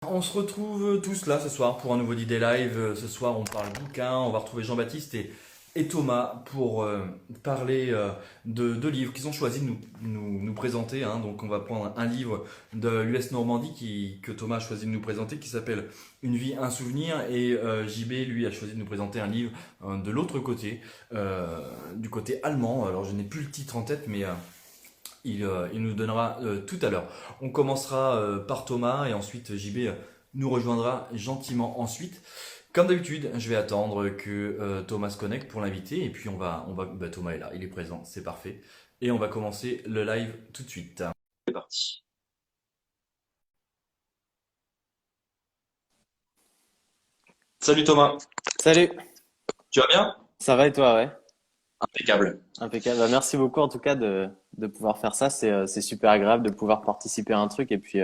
On se retrouve tous là ce soir pour un nouveau Day Live. Ce soir, on parle bouquin. On va retrouver Jean-Baptiste et Thomas pour parler de livres qu'ils ont choisi de nous présenter, hein. Donc, on va prendre un livre de l'US Normandie que Thomas a choisi de nous présenter qui s'appelle Une vie, un souvenir. Et JB, lui, a choisi de nous présenter un livre de l'autre côté, du côté allemand. Alors, je n'ai plus le titre en tête, mais il nous donnera tout à l'heure. On commencera par Thomas et ensuite JB nous rejoindra gentiment ensuite. Comme d'habitude, je vais attendre que Thomas se connecte pour l'inviter et puis bah, Thomas est là, il est présent, c'est parfait. Et on va commencer le live tout de suite. C'est parti. Salut Thomas, Salut, tu vas bien? ça va et toi, ouais? Impeccable. Impeccable. Bah, merci beaucoup en tout cas de pouvoir faire ça. C'est super agréable de pouvoir participer à un truc et puis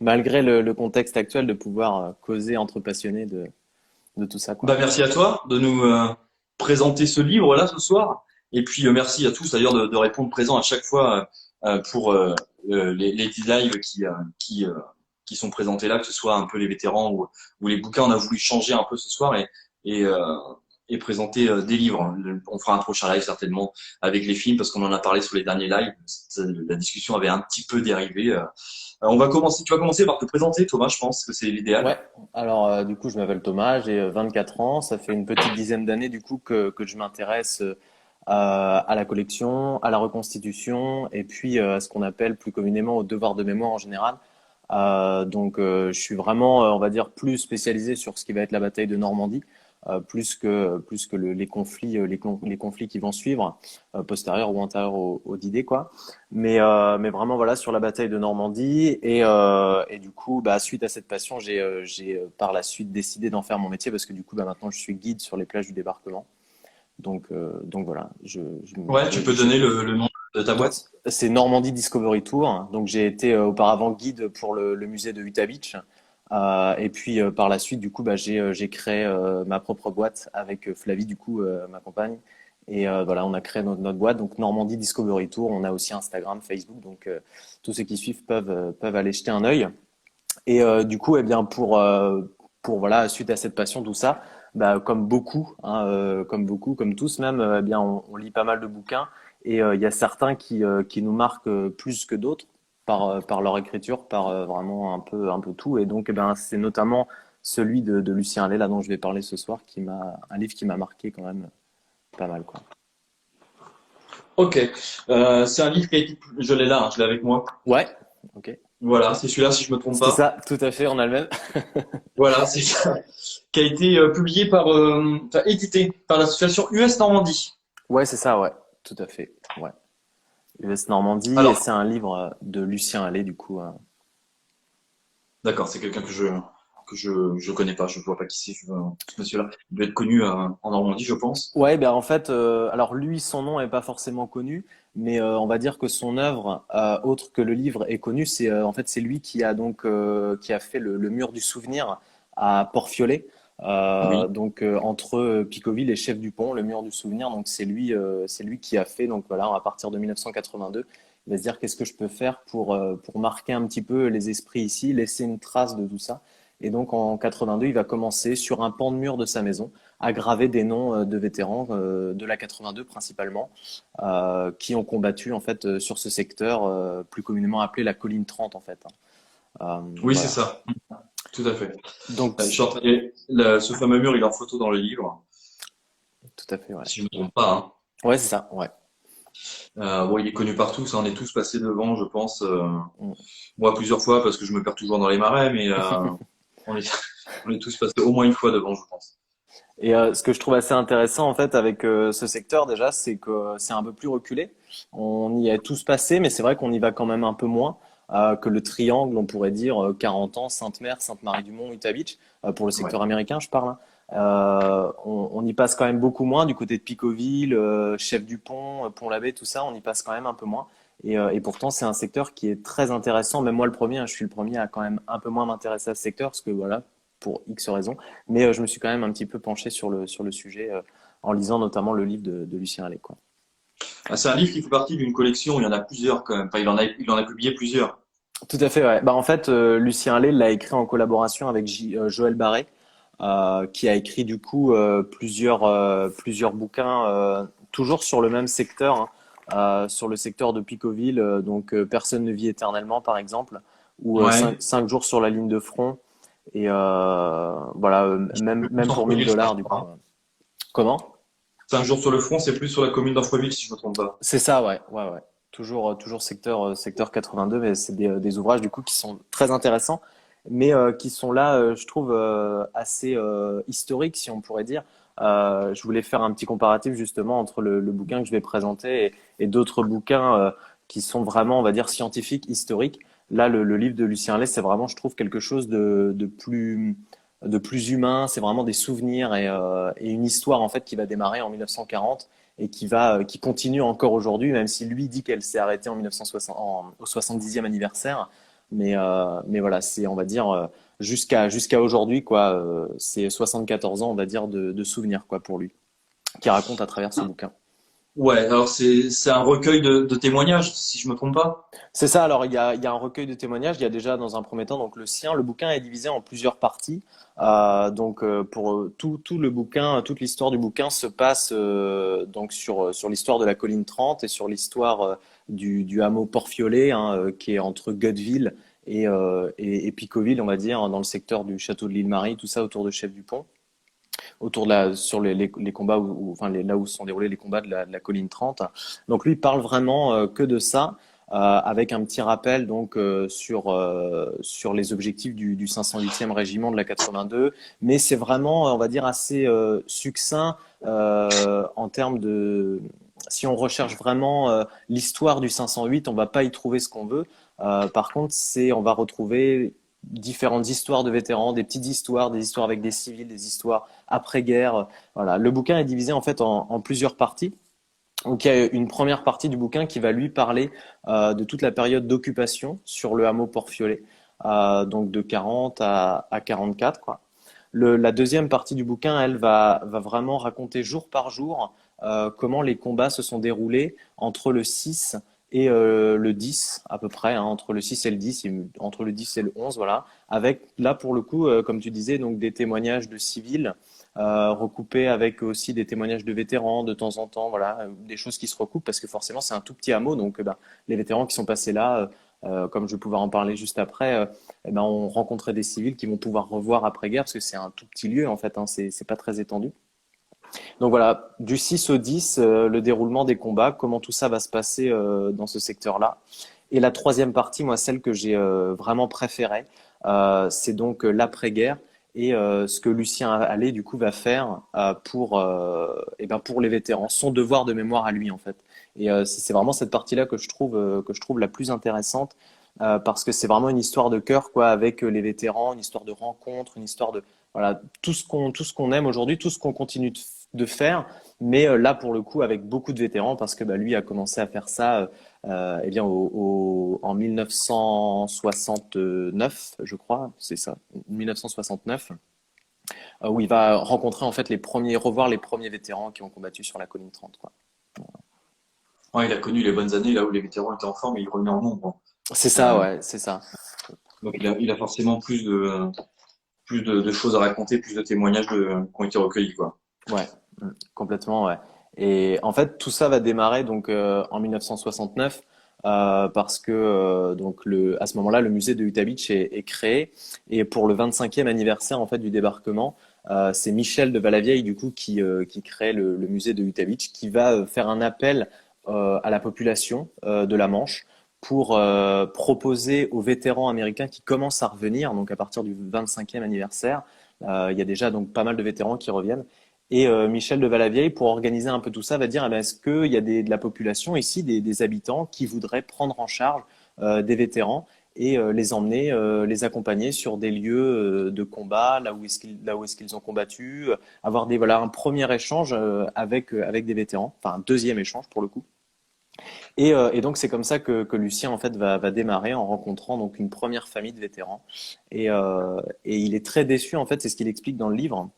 malgré le contexte actuel de pouvoir causer entre passionnés de tout ça, quoi. Bah, merci à toi de nous présenter ce livre-là ce soir. Et puis merci à tous d'ailleurs de répondre présent à chaque fois pour les lives qui sont présentés là, que ce soit un peu les vétérans ou les bouquins. On a voulu changer un peu ce soir et, euh, et présenter des livres. On fera un prochain live certainement avec les films parce qu'on en a parlé sur les derniers lives. La discussion avait un petit peu dérivé. On va commencer. Tu vas commencer par te présenter, Thomas. Je pense que c'est Ouais, l'idéal. alors du coup je m'appelle Thomas, j'ai 24 ans, ça fait une petite dizaine d'années du coup que je m'intéresse à la collection, à la reconstitution et puis à ce qu'on appelle plus communément au devoir de mémoire en général. Je suis vraiment, on va dire, plus spécialisé sur ce qui va être la bataille de Normandie, les conflits, les conflits qui vont suivre, postérieurs ou antérieurs au D-Day, quoi. Mais vraiment, voilà, sur la bataille de Normandie. Et du coup, bah, suite à cette passion, j'ai par la suite décidé d'en faire mon métier parce que du coup, bah, maintenant, je suis guide sur les plages du débarquement. Donc voilà, Ouais, tu peux donner le nom de ta donc, boîte? c'est Normandie Discovery Tour. Donc, j'ai été auparavant guide pour le musée de Utah Beach. Et puis, par la suite, du coup, bah, j'ai créé ma propre boîte avec Flavie, du coup, ma compagne. Et voilà, on a créé notre boîte, donc Normandie Discovery Tour. On a aussi Instagram, Facebook. Donc, tous ceux qui suivent peuvent aller jeter un œil. Et du coup, eh bien, pour voilà, suite à cette passion, tout ça, bah, comme beaucoup, hein, comme beaucoup, comme tous même, eh bien, on lit pas mal de bouquins et il y a certains qui nous marquent plus que d'autres par leur écriture, par vraiment un peu tout. Et donc, eh ben, c'est notamment celui de Lucien Allais, là, dont je vais parler ce soir, un livre qui m'a marqué quand même pas mal, quoi. Ok. C'est un livre qui a été, je l'ai là, hein, je l'ai avec moi. Ouais, ok. Voilà, c'est celui-là si je me trompe C'est pas. ça, tout à fait, on a le même. Voilà, c'est ça. Qui a été publié enfin, édité par l'association US Normandie. Ouais, c'est ça, ouais, tout à fait. Ouais. US Normandie, et Alors, c'est un livre de Lucien Allais, du coup. d'accord, c'est quelqu'un que je connais pas, je vois pas qui c'est, ce monsieur-là. Il doit être connu en Normandie, je pense. Ouais, ben en fait, alors lui, son nom est pas forcément connu, mais on va dire que son œuvre, autre que le livre, est connue. C'est en fait c'est lui qui a fait le mur du souvenir à Port-Fiolet, Oui. entre Picauville et Chef-du-Pont, le mur du souvenir. Donc c'est lui qui a fait. Donc voilà, à partir de 1982, il va se dire qu'est-ce que je peux faire pour marquer un petit peu les esprits ici, laisser une trace de tout ça. Et donc en 82, il va commencer sur un pan de mur de sa maison à graver des noms de vétérans de la 82 principalement, qui ont combattu en fait sur ce secteur plus communément appelé la colline 30 en fait, hein. Oui, c'est Voilà. ça. Tout à fait. Donc Je suis en train ce fameux mur, il est en photo dans le livre, tout à fait, ouais. si je me trompe pas, hein. Ouais, c'est ça, ouais. Bon, il est connu partout, ça, on est tous passés devant, je pense. Mm. Moi, plusieurs fois, parce que je me perds toujours dans les marais, mais on est, on est tous passés au moins une fois devant, je pense. Et ce que je trouve assez intéressant en fait avec ce secteur déjà, c'est que c'est un peu plus reculé. On y est tous passés, mais c'est vrai qu'on y va quand même un peu moins que le triangle, on pourrait dire 40 ans, Sainte-Mère, Sainte-Marie-du-Mont, Utah Beach, pour le Ouais. secteur américain, je parle, hein. On y passe quand même beaucoup moins du côté de Picauville, Chef-du-Pont, Pont-l'Abbé, tout ça, on y passe quand même un peu moins. Et pourtant, c'est un secteur qui est très intéressant. Même moi, le premier, hein, je suis le premier à quand même un peu moins m'intéresser à ce secteur parce que voilà, pour X raisons. Mais je me suis quand même un petit peu penché sur le sujet en lisant notamment le livre de Lucien Allais, quoi. Ah, c'est un livre qui fait partie d'une collection, il y en a plusieurs quand même. Enfin, il en a publié plusieurs. Tout à fait, ouais. Bah, en fait, Lucien Allais l'a écrit en collaboration avec Joël Barré, qui a écrit du coup plusieurs bouquins, toujours sur le même secteur, hein, sur le secteur de Picauville, Personne ne vit éternellement, par exemple, ou Ouais. cinq jours sur la ligne de front, et voilà, Le même pour 1000 centre-ville, ça, dollars, je du coup. crois. Comment? 5 jours sur le front, c'est plus sur la commune d'Anfreville, si je me trompe pas. C'est ça, ouais, ouais, ouais. Toujours secteur 82, mais c'est des ouvrages du coup qui sont très intéressants, mais qui sont là, je trouve, assez historiques, si on pourrait dire. Je voulais faire un petit comparatif justement entre le bouquin que je vais présenter et d'autres bouquins qui sont vraiment, on va dire, scientifiques, historiques. Là, le livre de Lucien Lay, c'est vraiment, je trouve, quelque chose de plus humain. C'est vraiment des souvenirs et une histoire en fait qui va démarrer en 1940 et qui continue encore aujourd'hui, même si lui dit qu'elle s'est arrêtée en 1960, au 70e anniversaire. Mais voilà, c'est, on va dire, jusqu'à aujourd'hui, quoi. C'est 74 ans, on va dire, de souvenirs, quoi, pour lui, qui raconte à travers ce bouquin. Ouais, alors c'est un recueil de témoignages, si je me trompe pas. C'est ça, alors il y a un recueil de témoignages, il y a déjà dans un premier temps donc le sien, le bouquin est divisé en plusieurs parties. Pour tout le bouquin, toute l'histoire du bouquin se passe sur l'histoire de la colline 30 et sur l'histoire du hameau Port-Fiolet, hein, qui est entre Gutteville et Picauville, on va dire, dans le secteur du château de l'Île-Marie, tout ça autour de Chef-Dupont, autour de sur les combats, là où se sont déroulés les combats de la colline 30. Donc lui, il parle vraiment que de ça, avec un petit rappel sur les objectifs du 508e régiment de la 82. Mais c'est vraiment, on va dire, assez succinct en termes de... Si on recherche vraiment l'histoire du 508, on va pas y trouver ce qu'on veut. Par contre, on va retrouver différentes histoires de vétérans, des petites histoires, des histoires avec des civils, des histoires après-guerre. Voilà. Le bouquin est divisé en fait en plusieurs parties. Donc il y a une première partie du bouquin qui va lui parler de toute la période d'occupation sur le hameau Port-Fiolet, donc de 40 à 44, quoi. La deuxième partie du bouquin, elle va vraiment raconter jour par jour comment les combats se sont déroulés entre le 6 et le 10 à peu près, hein, entre le 6 et le 10, entre le 10 et le 11, voilà, avec là pour le coup, comme tu disais, donc des témoignages de civils recoupés avec aussi des témoignages de vétérans de temps en temps, voilà, des choses qui se recoupent parce que forcément c'est un tout petit hameau, donc les vétérans qui sont passés là, comme je vais pouvoir en parler juste après, on rencontrait des civils qui vont pouvoir revoir après-guerre parce que c'est un tout petit lieu en fait, hein, c'est pas très étendu. Donc voilà, du 6 au 10, le déroulement des combats, comment tout ça va se passer dans ce secteur-là. Et la troisième partie, moi, celle que j'ai vraiment préférée, c'est donc l'après-guerre et ce que Lucien Allais, du coup, va faire pour les vétérans, son devoir de mémoire à lui, en fait. Et c'est vraiment cette partie-là que je trouve la plus intéressante parce que c'est vraiment une histoire de cœur, quoi, avec les vétérans, une histoire de rencontre, une histoire de voilà tout ce qu'on aime aujourd'hui, tout ce qu'on continue de faire, mais là pour le coup avec beaucoup de vétérans parce que lui a commencé à faire ça en 1969, je crois, c'est ça, 1969, où il va rencontrer en fait revoir les premiers vétérans qui ont combattu sur la colline 30, quoi. Ouais, il a connu les bonnes années là où les vétérans étaient en forme et ils revenaient en nombre. C'est ça, Euh, ouais, c'est ça. donc il a forcément plus de choses à raconter, plus de témoignages qui ont été recueillis, quoi. Ouais, complètement, ouais. Et en fait, tout ça va démarrer donc en 1969 parce que à ce moment-là, le musée de Utah Beach est créé et pour le 25e anniversaire en fait du débarquement, c'est Michel de Valavieille du coup qui crée le musée de Utah Beach, qui va faire un appel à la population de la Manche pour proposer aux vétérans américains qui commencent à revenir, donc à partir du 25e anniversaire, il y a déjà donc pas mal de vétérans qui reviennent. Et Michel de Valavieille, pour organiser un peu tout ça, va dire est-ce qu'il y a de la population ici, des habitants, qui voudraient prendre en charge des vétérans et les emmener, les accompagner sur des lieux de combat, là où est-ce qu'ils ont combattu, avoir voilà, un premier échange avec des vétérans, enfin un deuxième échange pour le coup. Et donc c'est comme ça que Lucien en fait va démarrer en rencontrant donc une première famille de vétérans. Et il est très déçu en fait, c'est ce qu'il explique dans le livre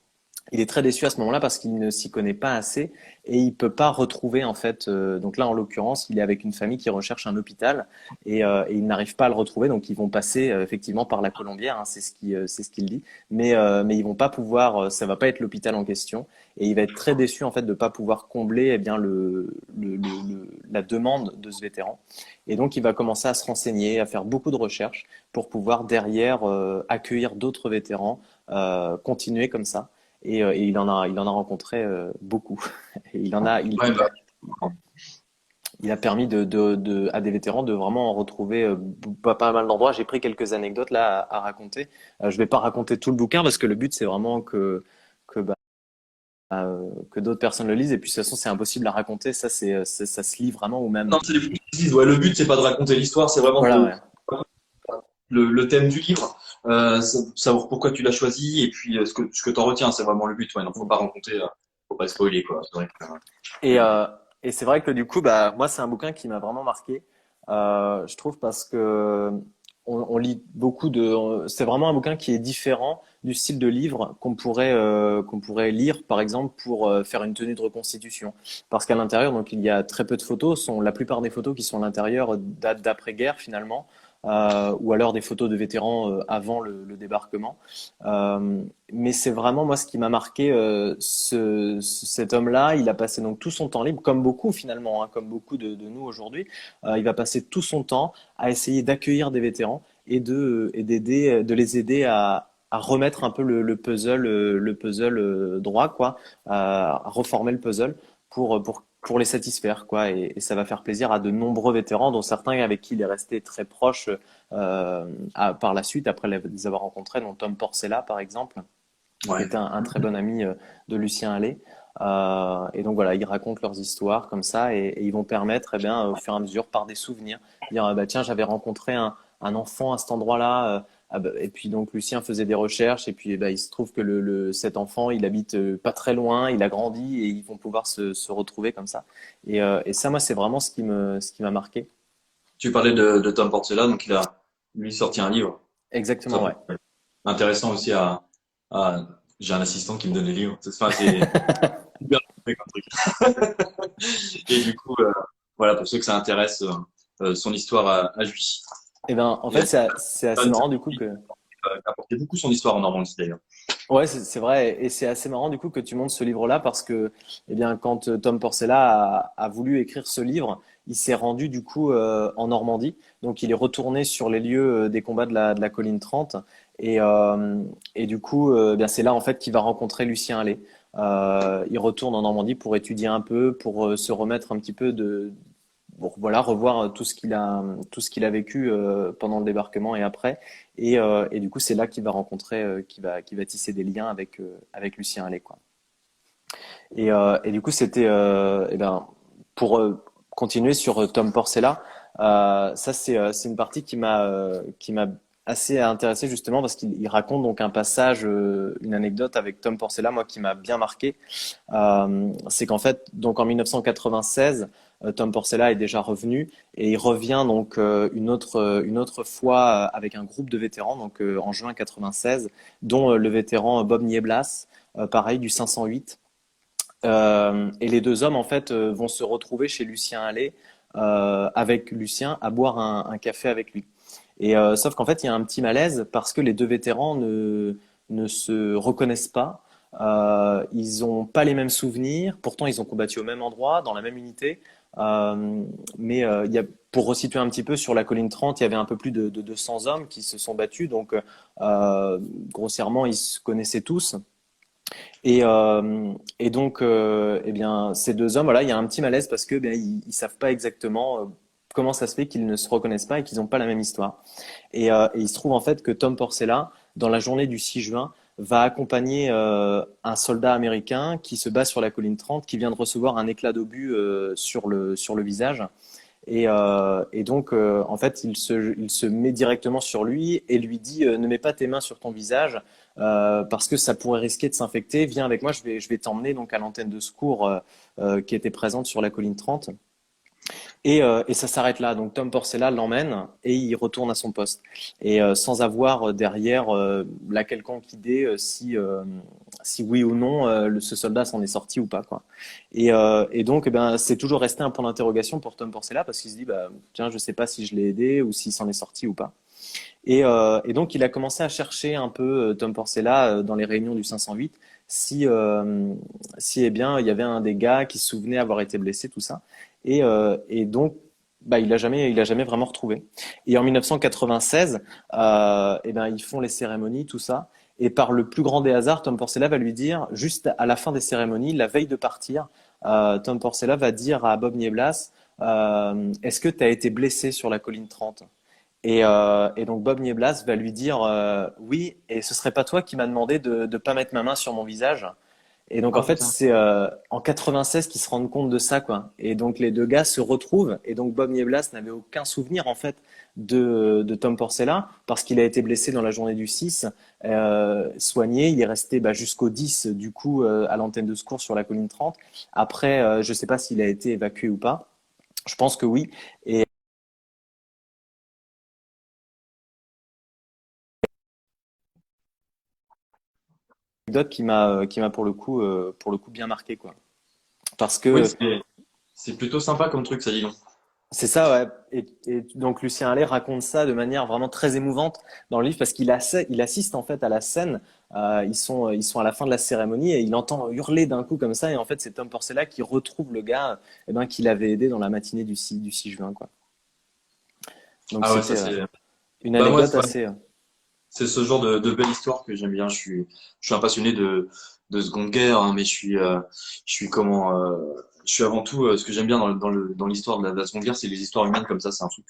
il est très déçu à ce moment-là parce qu'il ne s'y connaît pas assez et il peut pas retrouver en fait. Donc là, en l'occurrence, il est avec une famille qui recherche un hôpital et il n'arrive pas à le retrouver. Donc ils vont passer effectivement par la Colombière, hein, c'est ce qu'il dit. Mais ils vont pas pouvoir. Ça va pas être l'hôpital en question et il va être très déçu en fait de pas pouvoir combler eh bien la demande de ce vétéran. Et donc il va commencer à se renseigner, à faire beaucoup de recherches pour pouvoir derrière accueillir d'autres vétérans, continuer comme ça. Et il en a rencontré beaucoup. Et Ouais, bah, il a permis à des vétérans de vraiment en retrouver pas mal d'endroits. J'ai pris quelques anecdotes là à raconter. Je vais pas raconter tout le bouquin parce que le but c'est vraiment que d'autres personnes le lisent. Et puis de toute façon c'est impossible à raconter. Ça se lit vraiment ou non, même. c'est des choses qui se disent. Ouais, le but, c'est pas de raconter l'histoire, c'est vraiment Voilà, de ouais. le thème du livre, savoir pourquoi tu l'as choisi et puis ce que t'en retiens, c'est vraiment le but. Ouais, non, faut pas raconter, faut pas spoiler quoi. C'est vrai Et, et c'est vrai que du coup, bah, moi, c'est un bouquin qui m'a vraiment marqué. Je trouve parce que on lit beaucoup de. C'est vraiment un bouquin qui est différent du style de livre qu'on pourrait lire, par exemple, pour faire une tenue de reconstitution. Parce qu'à l'intérieur, donc, il y a très peu de photos. La plupart des photos qui sont à l'intérieur datent d'après-guerre finalement, ou alors des photos de vétérans avant le débarquement. Mais c'est vraiment moi ce qui m'a marqué. Cet homme-là, il a passé donc tout son temps libre, comme beaucoup finalement, hein, comme beaucoup de nous aujourd'hui. Il va passer tout son temps à essayer d'accueillir des vétérans de les aider à remettre un peu le puzzle droit, quoi, à reformer le puzzle pour les satisfaire, quoi. Et ça va faire plaisir à de nombreux vétérans, dont certains avec qui il est resté très proche par la suite, après les avoir rencontrés, dont Tom Porcella, par exemple, qui ouais. était un très bon ami de Lucien Allais. Et donc voilà, ils racontent leurs histoires comme ça et ils vont permettre, eh bien, au fur et à mesure, par des souvenirs, dire bah tiens, j'avais rencontré un enfant à cet endroit-là. Et puis donc Lucien faisait des recherches et puis eh ben, il se trouve que cet enfant, il habite pas très loin, il a grandi et ils vont pouvoir se retrouver comme ça. Et ça, moi, c'est vraiment ce qui m'a marqué. Tu parlais de Tom Portela, donc il a lui sorti un livre. Ça, Exactement, ouais. intéressant aussi à j'ai un assistant qui me donne les livres. Enfin, c'est super complet comme truc. Et du coup, voilà, pour ceux que ça intéresse, son histoire à lui. Et ben, en Et fait, à c'est assez Stéphane, marrant du coup que. qui a apporté beaucoup son histoire en Normandie d'ailleurs. Ouais, c'est vrai, et c'est assez marrant du coup que tu montes ce livre-là parce que, eh bien, quand Tom Porcella a voulu écrire ce livre, il s'est rendu du coup en Normandie, donc il est retourné sur les lieux des combats de la colline 30, et, et du coup, eh bien, c'est là en fait qu'il va rencontrer Lucien Allais. Il retourne en Normandie pour étudier un peu, pour se remettre un petit peu bon, voilà, revoir tout ce qu'il a vécu pendant le débarquement et après. Et du coup, c'est là qu'il va rencontrer, qu'il va tisser des liens avec Lucien Allais, quoi. Et du coup, c'était, eh ben, pour continuer sur Tom Porcella, ça c'est une partie qui m'a assez intéressé justement parce qu'il raconte donc un passage, une anecdote avec Tom Porcella, moi qui m'a bien marqué. C'est qu'en fait, donc en 1996, Tom Porcella est déjà revenu et il revient donc une autre fois avec un groupe de vétérans, donc en juin 96, dont le vétéran Bob Nieblas, pareil du 508. Et les deux hommes en fait vont se retrouver chez Lucien Allais avec Lucien à boire un café avec lui. Et sauf qu'en fait, il y a un petit malaise parce que les deux vétérans ne se reconnaissent pas. Ils ont pas les mêmes souvenirs. Pourtant, ils ont combattu au même endroit, dans la même unité. Mais il y a, pour resituer un petit peu, sur la colline 30, il y avait un peu plus de 200 hommes qui se sont battus. Donc, grossièrement, ils se connaissaient tous. Et donc, eh bien, ces deux hommes, voilà, il y a un petit malaise parce que, ben, ils savent pas exactement comment ça se fait qu'ils ne se reconnaissent pas et qu'ils n'ont pas la même histoire. Et il se trouve en fait que Tom Porcella, dans la journée du 6 juin, va accompagner un soldat américain qui se bat sur la colline 30, qui vient de recevoir un éclat d'obus sur le visage. Et donc, en fait, il se met directement sur lui et lui dit ne mets pas tes mains sur ton visage parce que ça pourrait risquer de s'infecter. Viens avec moi, je vais t'emmener donc à l'antenne de secours qui était présente sur la colline 30. Et ça s'arrête là. Donc Tom Porcella l'emmène et il retourne à son poste. Et sans avoir derrière la quelconque idée si oui ou non ce soldat s'en est sorti ou pas, quoi. Et donc, eh ben, c'est toujours resté un point d'interrogation pour Tom Porcella parce qu'il se dit, bah, tiens, je sais pas si je l'ai aidé ou s'il s'en est sorti ou pas. Et donc, il a commencé à chercher un peu Tom Porcella dans les réunions du 508 si, si eh bien, il y avait un des gars qui se souvenait avoir été blessé, tout ça. Et donc, bah, il a jamais vraiment retrouvé. Et en 1996, eh ben, ils font les cérémonies, tout ça. Et par le plus grand des hasards, Tom Porcella va lui dire, juste à la fin des cérémonies, la veille de partir, Tom Porcella va dire à Bob Nieblas, est-ce que tu as été blessé sur la colline 30? Et donc Bob Nieblas va lui dire oui, et ce serait pas toi qui m'as demandé de ne pas mettre ma main sur mon visage. Et donc en Ah fait putain. c'est en 96 qu'ils se rendent compte de ça, quoi. Et donc les deux gars se retrouvent et donc Bob Nieblas n'avait aucun souvenir en fait de Tom Porcella parce qu'il a été blessé dans la journée du 6, soigné, il est resté bah, jusqu'au 10 du coup à l'antenne de secours sur la colline 30. Après je sais pas s'il a été évacué ou pas. Je pense que oui. Et anecdote qui m'a pour le coup bien marqué, quoi. Parce Oui, que c'est plutôt sympa comme truc, ça, dis donc. c'est ça, ouais. Et donc Lucien Allais raconte ça de manière vraiment très émouvante dans le livre parce il assiste en fait à la scène. Ils sont à la fin de la cérémonie et il entend hurler d'un coup comme ça. Et en fait, c'est Tom Porcella qui retrouve le gars eh ben, qu'il avait aidé dans la matinée du 6 juin, quoi. Donc Ah ouais, ça c'était c'est. une Bah moi, anecdote assez. c'est ce genre de belle histoire que j'aime bien. Je suis un passionné de Seconde Guerre, hein, mais je suis comment, je suis avant tout, ce que j'aime bien dans l'histoire de la Seconde Guerre, c'est les histoires humaines comme ça. C'est un truc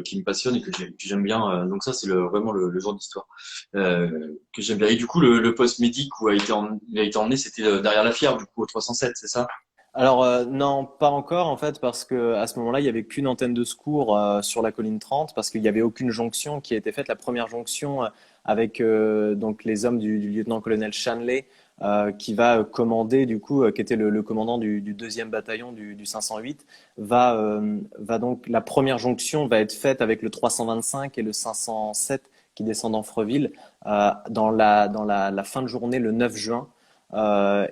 qui me passionne et que j'aime bien. Donc ça, c'est vraiment le genre d'histoire que j'aime bien. Et du coup, le poste médic où il a été emmené, c'était derrière la Fière, du coup, au 307, c'est ça? Alors non, pas encore en fait parce que à ce moment-là, il y avait qu'une antenne de secours sur la colline 30 parce qu'il y avait aucune jonction qui a été faite. La première jonction avec donc les hommes du lieutenant-colonel Shanley qui va commander du coup qui était le commandant du deuxième bataillon du 508 va donc la première jonction va être faite avec le 325 et le 507 qui descendent d'Amfreville la fin de journée le 9 juin.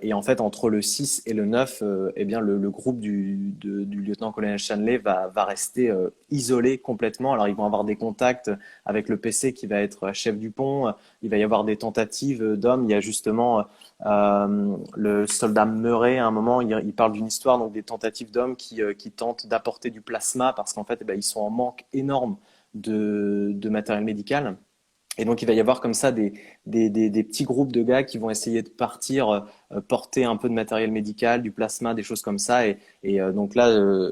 Et en fait, entre le 6 et le 9, eh bien, le groupe du lieutenant-colonel Shanley va rester isolé complètement. Alors, ils vont avoir des contacts avec le PC qui va être chef du pont. Il va y avoir des tentatives d'hommes. Il y a justement le soldat Murray, à un moment, il parle d'une histoire, donc des tentatives d'hommes qui tentent d'apporter du plasma parce qu'en fait, eh ben, ils sont en manque énorme de matériel médical. Et donc, il va y avoir comme ça des petits groupes de gars qui vont essayer de partir, porter un peu de matériel médical, du plasma, des choses comme ça. Et donc là,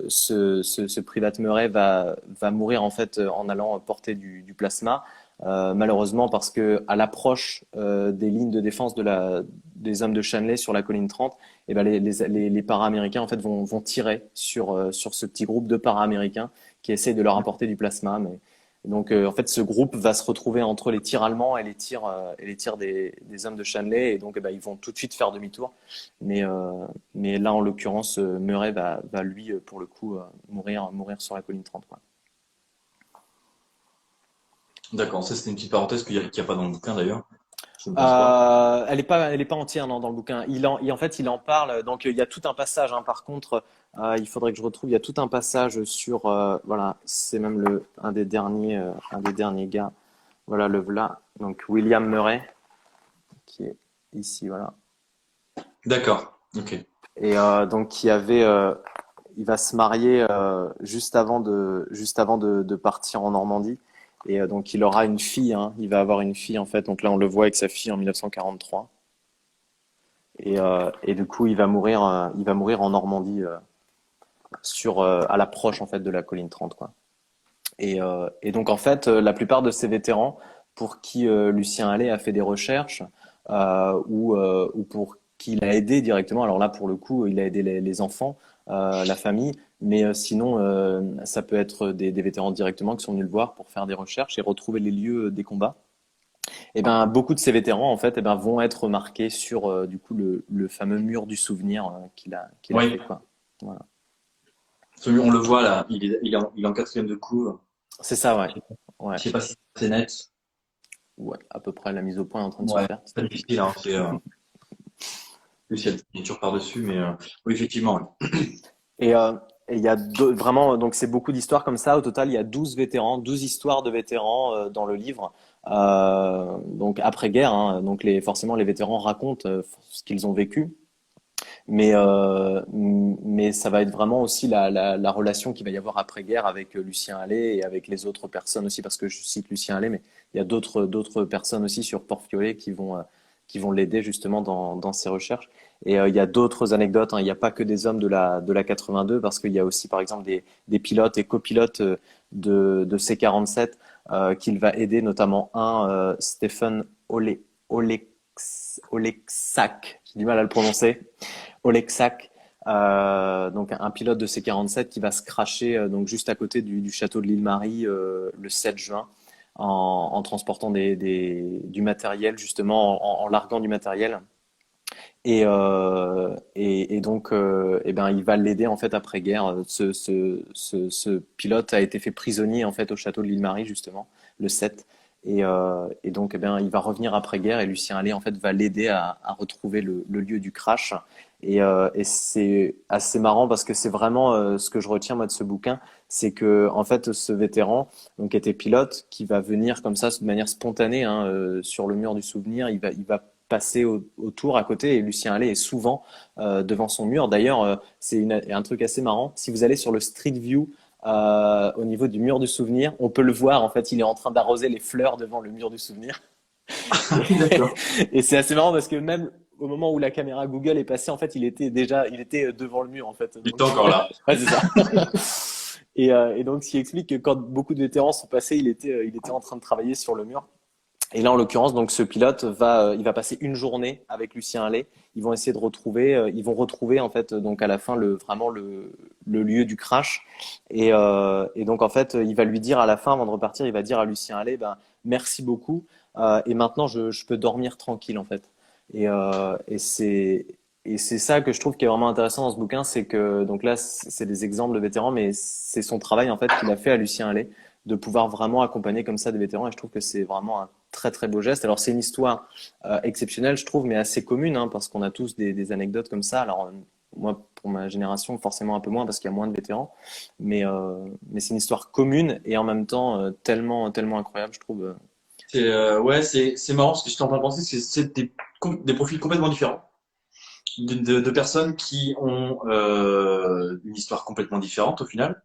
ce private Murray va mourir en fait en allant porter du plasma. Malheureusement, parce que à l'approche des lignes de défense des hommes de Shanley sur la colline 30, eh ben les para-américains en fait vont tirer sur ce petit groupe de para-américains qui essayent de leur apporter du plasma. Mais donc, en fait, ce groupe va se retrouver entre les tirs allemands et les tirs des hommes de Shanley. Et donc, eh ben, ils vont tout de suite faire demi-tour. Mais là, en l'occurrence, Murray va lui, pour le coup, mourir sur la colline 30, quoi. D'accord, ça c'était une petite parenthèse qu'il y a pas dans le bouquin d'ailleurs. Je ne pense pas. Elle est pas entière non, dans le bouquin. En fait, il en parle. Donc, il y a tout un passage, hein. Par contre, il faudrait que je retrouve. Il y a tout un passage sur. Voilà, c'est même un des derniers gars. Voilà, le voilà. Donc, William Murray, qui est ici, voilà. D'accord, ok. Et donc il va se marier juste avant de partir en Normandie. Et donc il aura une fille, hein. Il va avoir une fille en fait. Donc là on le voit avec sa fille en 1943. Et du coup il va mourir en Normandie à l'approche en fait de la colline 30, quoi. Et donc en fait la plupart de ces vétérans pour qui Lucien Allais a fait des recherches ou pour qui il a aidé directement. Alors là, pour le coup, il a aidé les enfants, la famille, mais sinon, ça peut être des vétérans directement qui sont venus le voir pour faire des recherches et retrouver les lieux des combats. Et ben, beaucoup de ces vétérans, en fait, eh ben, vont être marqués sur du coup le fameux mur du souvenir qu'il a Oui, fait, quoi. Voilà. on le voit là, il est en quatrième de cour. C'est ça, ouais. Je sais pas Ouais. je sais pas si c'est net. Ouais, à peu près la mise au point est en train de se Ouais, faire. c'est pas difficile, hein. plus il y a de signature par-dessus, mais oui, effectivement. Ouais. Et et il y a vraiment, donc c'est beaucoup d'histoires comme ça. Au total, il y a 12 vétérans, 12 histoires de vétérans dans le livre. Donc après-guerre, hein, donc forcément les vétérans racontent ce qu'ils ont vécu. Mais ça va être vraiment aussi la relation qu'il va y avoir après-guerre avec Lucien Hallé et avec les autres personnes aussi, parce que je cite Lucien Hallé, mais il y a d'autres personnes aussi sur Port-Fiolet qui vont l'aider justement dans ses recherches. Et il y a d'autres anecdotes, hein. Il n'y a pas que des hommes de la 82, parce qu'il y a aussi par exemple des pilotes et copilotes de C-47 qu'il va aider, notamment Stephen Oleksak, j'ai du mal à le prononcer. Oleksak, donc un pilote de C-47 qui va se crasher donc juste à côté du château de l'île Marie le 7 juin en transportant du matériel, justement en larguant du matériel. Et donc, eh ben, il va l'aider en fait après-guerre. Ce pilote a été fait prisonnier en fait au château de l'île Marie justement le 7. Et donc, eh bien, il va revenir après-guerre et Lucien Hallé en fait va l'aider à retrouver le lieu du crash. Et c'est assez marrant parce que c'est vraiment ce que je retiens moi de ce bouquin, c'est que en fait ce vétéran donc était pilote qui va venir comme ça de manière spontanée hein, sur le mur du souvenir, il va passer autour à côté et Lucien Hallé est souvent devant son mur. D'ailleurs, c'est un truc assez marrant. Si vous allez sur le Street View au niveau du mur du souvenir, on peut le voir. En fait, il est en train d'arroser les fleurs devant le mur du souvenir. D'accord. Et c'est assez marrant parce que même au moment où la caméra Google est passée, en fait, il était devant le mur en fait. Il Donc, est encore là. ouais, c'est ça. Et donc, ce qui explique que quand beaucoup de vétérans sont passés, il était en train de travailler sur le mur. Et là, en l'occurrence, donc ce pilote il va passer une journée avec Lucien Hallé. Ils vont essayer de retrouver, ils vont retrouver en fait donc à la fin vraiment le lieu du crash. Et donc en fait, il va lui dire à la fin, avant de repartir, il va dire à Lucien Hallé, ben merci beaucoup. Et maintenant, je peux dormir tranquille en fait. Et c'est ça que je trouve qui est vraiment intéressant dans ce bouquin, c'est que donc là, c'est des exemples de vétérans, mais c'est son travail en fait qu'il a fait à Lucien Hallé de pouvoir vraiment accompagner comme ça des vétérans. Et je trouve que c'est vraiment un très très beau geste. Alors c'est une histoire exceptionnelle, je trouve, mais assez commune, hein, parce qu'on a tous des anecdotes comme ça. Alors moi, pour ma génération, forcément un peu moins parce qu'il y a moins de vétérans, mais c'est une histoire commune et en même temps tellement tellement incroyable, je trouve. Ouais, c'est marrant parce que je suis en train de penser que c'est des profils complètement différents. De personnes qui ont une histoire complètement différente au final,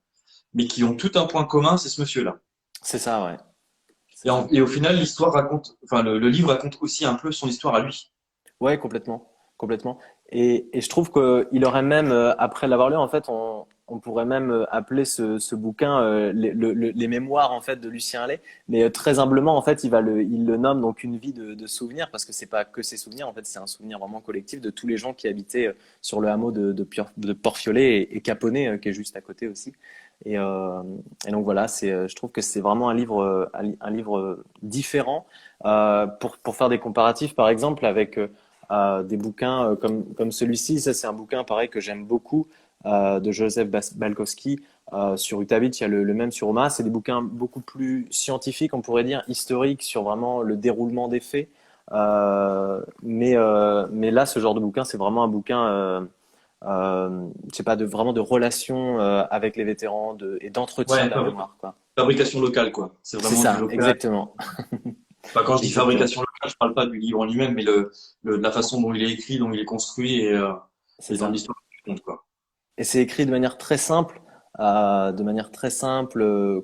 mais qui ont tout un point commun, c'est ce monsieur-là. C'est ça, ouais. C'est Et, ça. et au final, l'histoire raconte, enfin le livre raconte aussi un peu son histoire à lui. Ouais, complètement, complètement. Et je trouve qu'il aurait même, après l'avoir lu, en fait, on pourrait même appeler ce bouquin les mémoires en fait de Lucien Hallé. Mais très humblement, en fait, il le nomme donc une vie de souvenirs parce que c'est pas que ses souvenirs. En fait, c'est un souvenir vraiment collectif de tous les gens qui habitaient sur le hameau de Port-Fiolet et Caponnet, qui est juste à côté aussi. Et, euh, et donc voilà, je trouve que c'est vraiment un livre différent pour faire des comparatifs, par exemple, avec des bouquins comme celui-ci. Ça, c'est un bouquin pareil que j'aime beaucoup de Joseph Balkowski. Sur Utavitch, il y a le même sur Omaha. C'est des bouquins beaucoup plus scientifiques, on pourrait dire, historiques, sur vraiment le déroulement des faits. Mais là, ce genre de bouquin, c'est vraiment un bouquin, je sais pas, vraiment de relation avec les vétérans et d'entretien Ouais, de la mémoire, quoi. fabrication locale, quoi. C'est C'est vraiment du ça, local. exactement. Enfin, quand je dis Exactement. fabrication locale, je parle pas du livre en lui-même, mais de la façon dont il est écrit, dont il est construit C'est et dans ça. l'histoire qu'il compte, quoi. Et c'est écrit de manière très simple,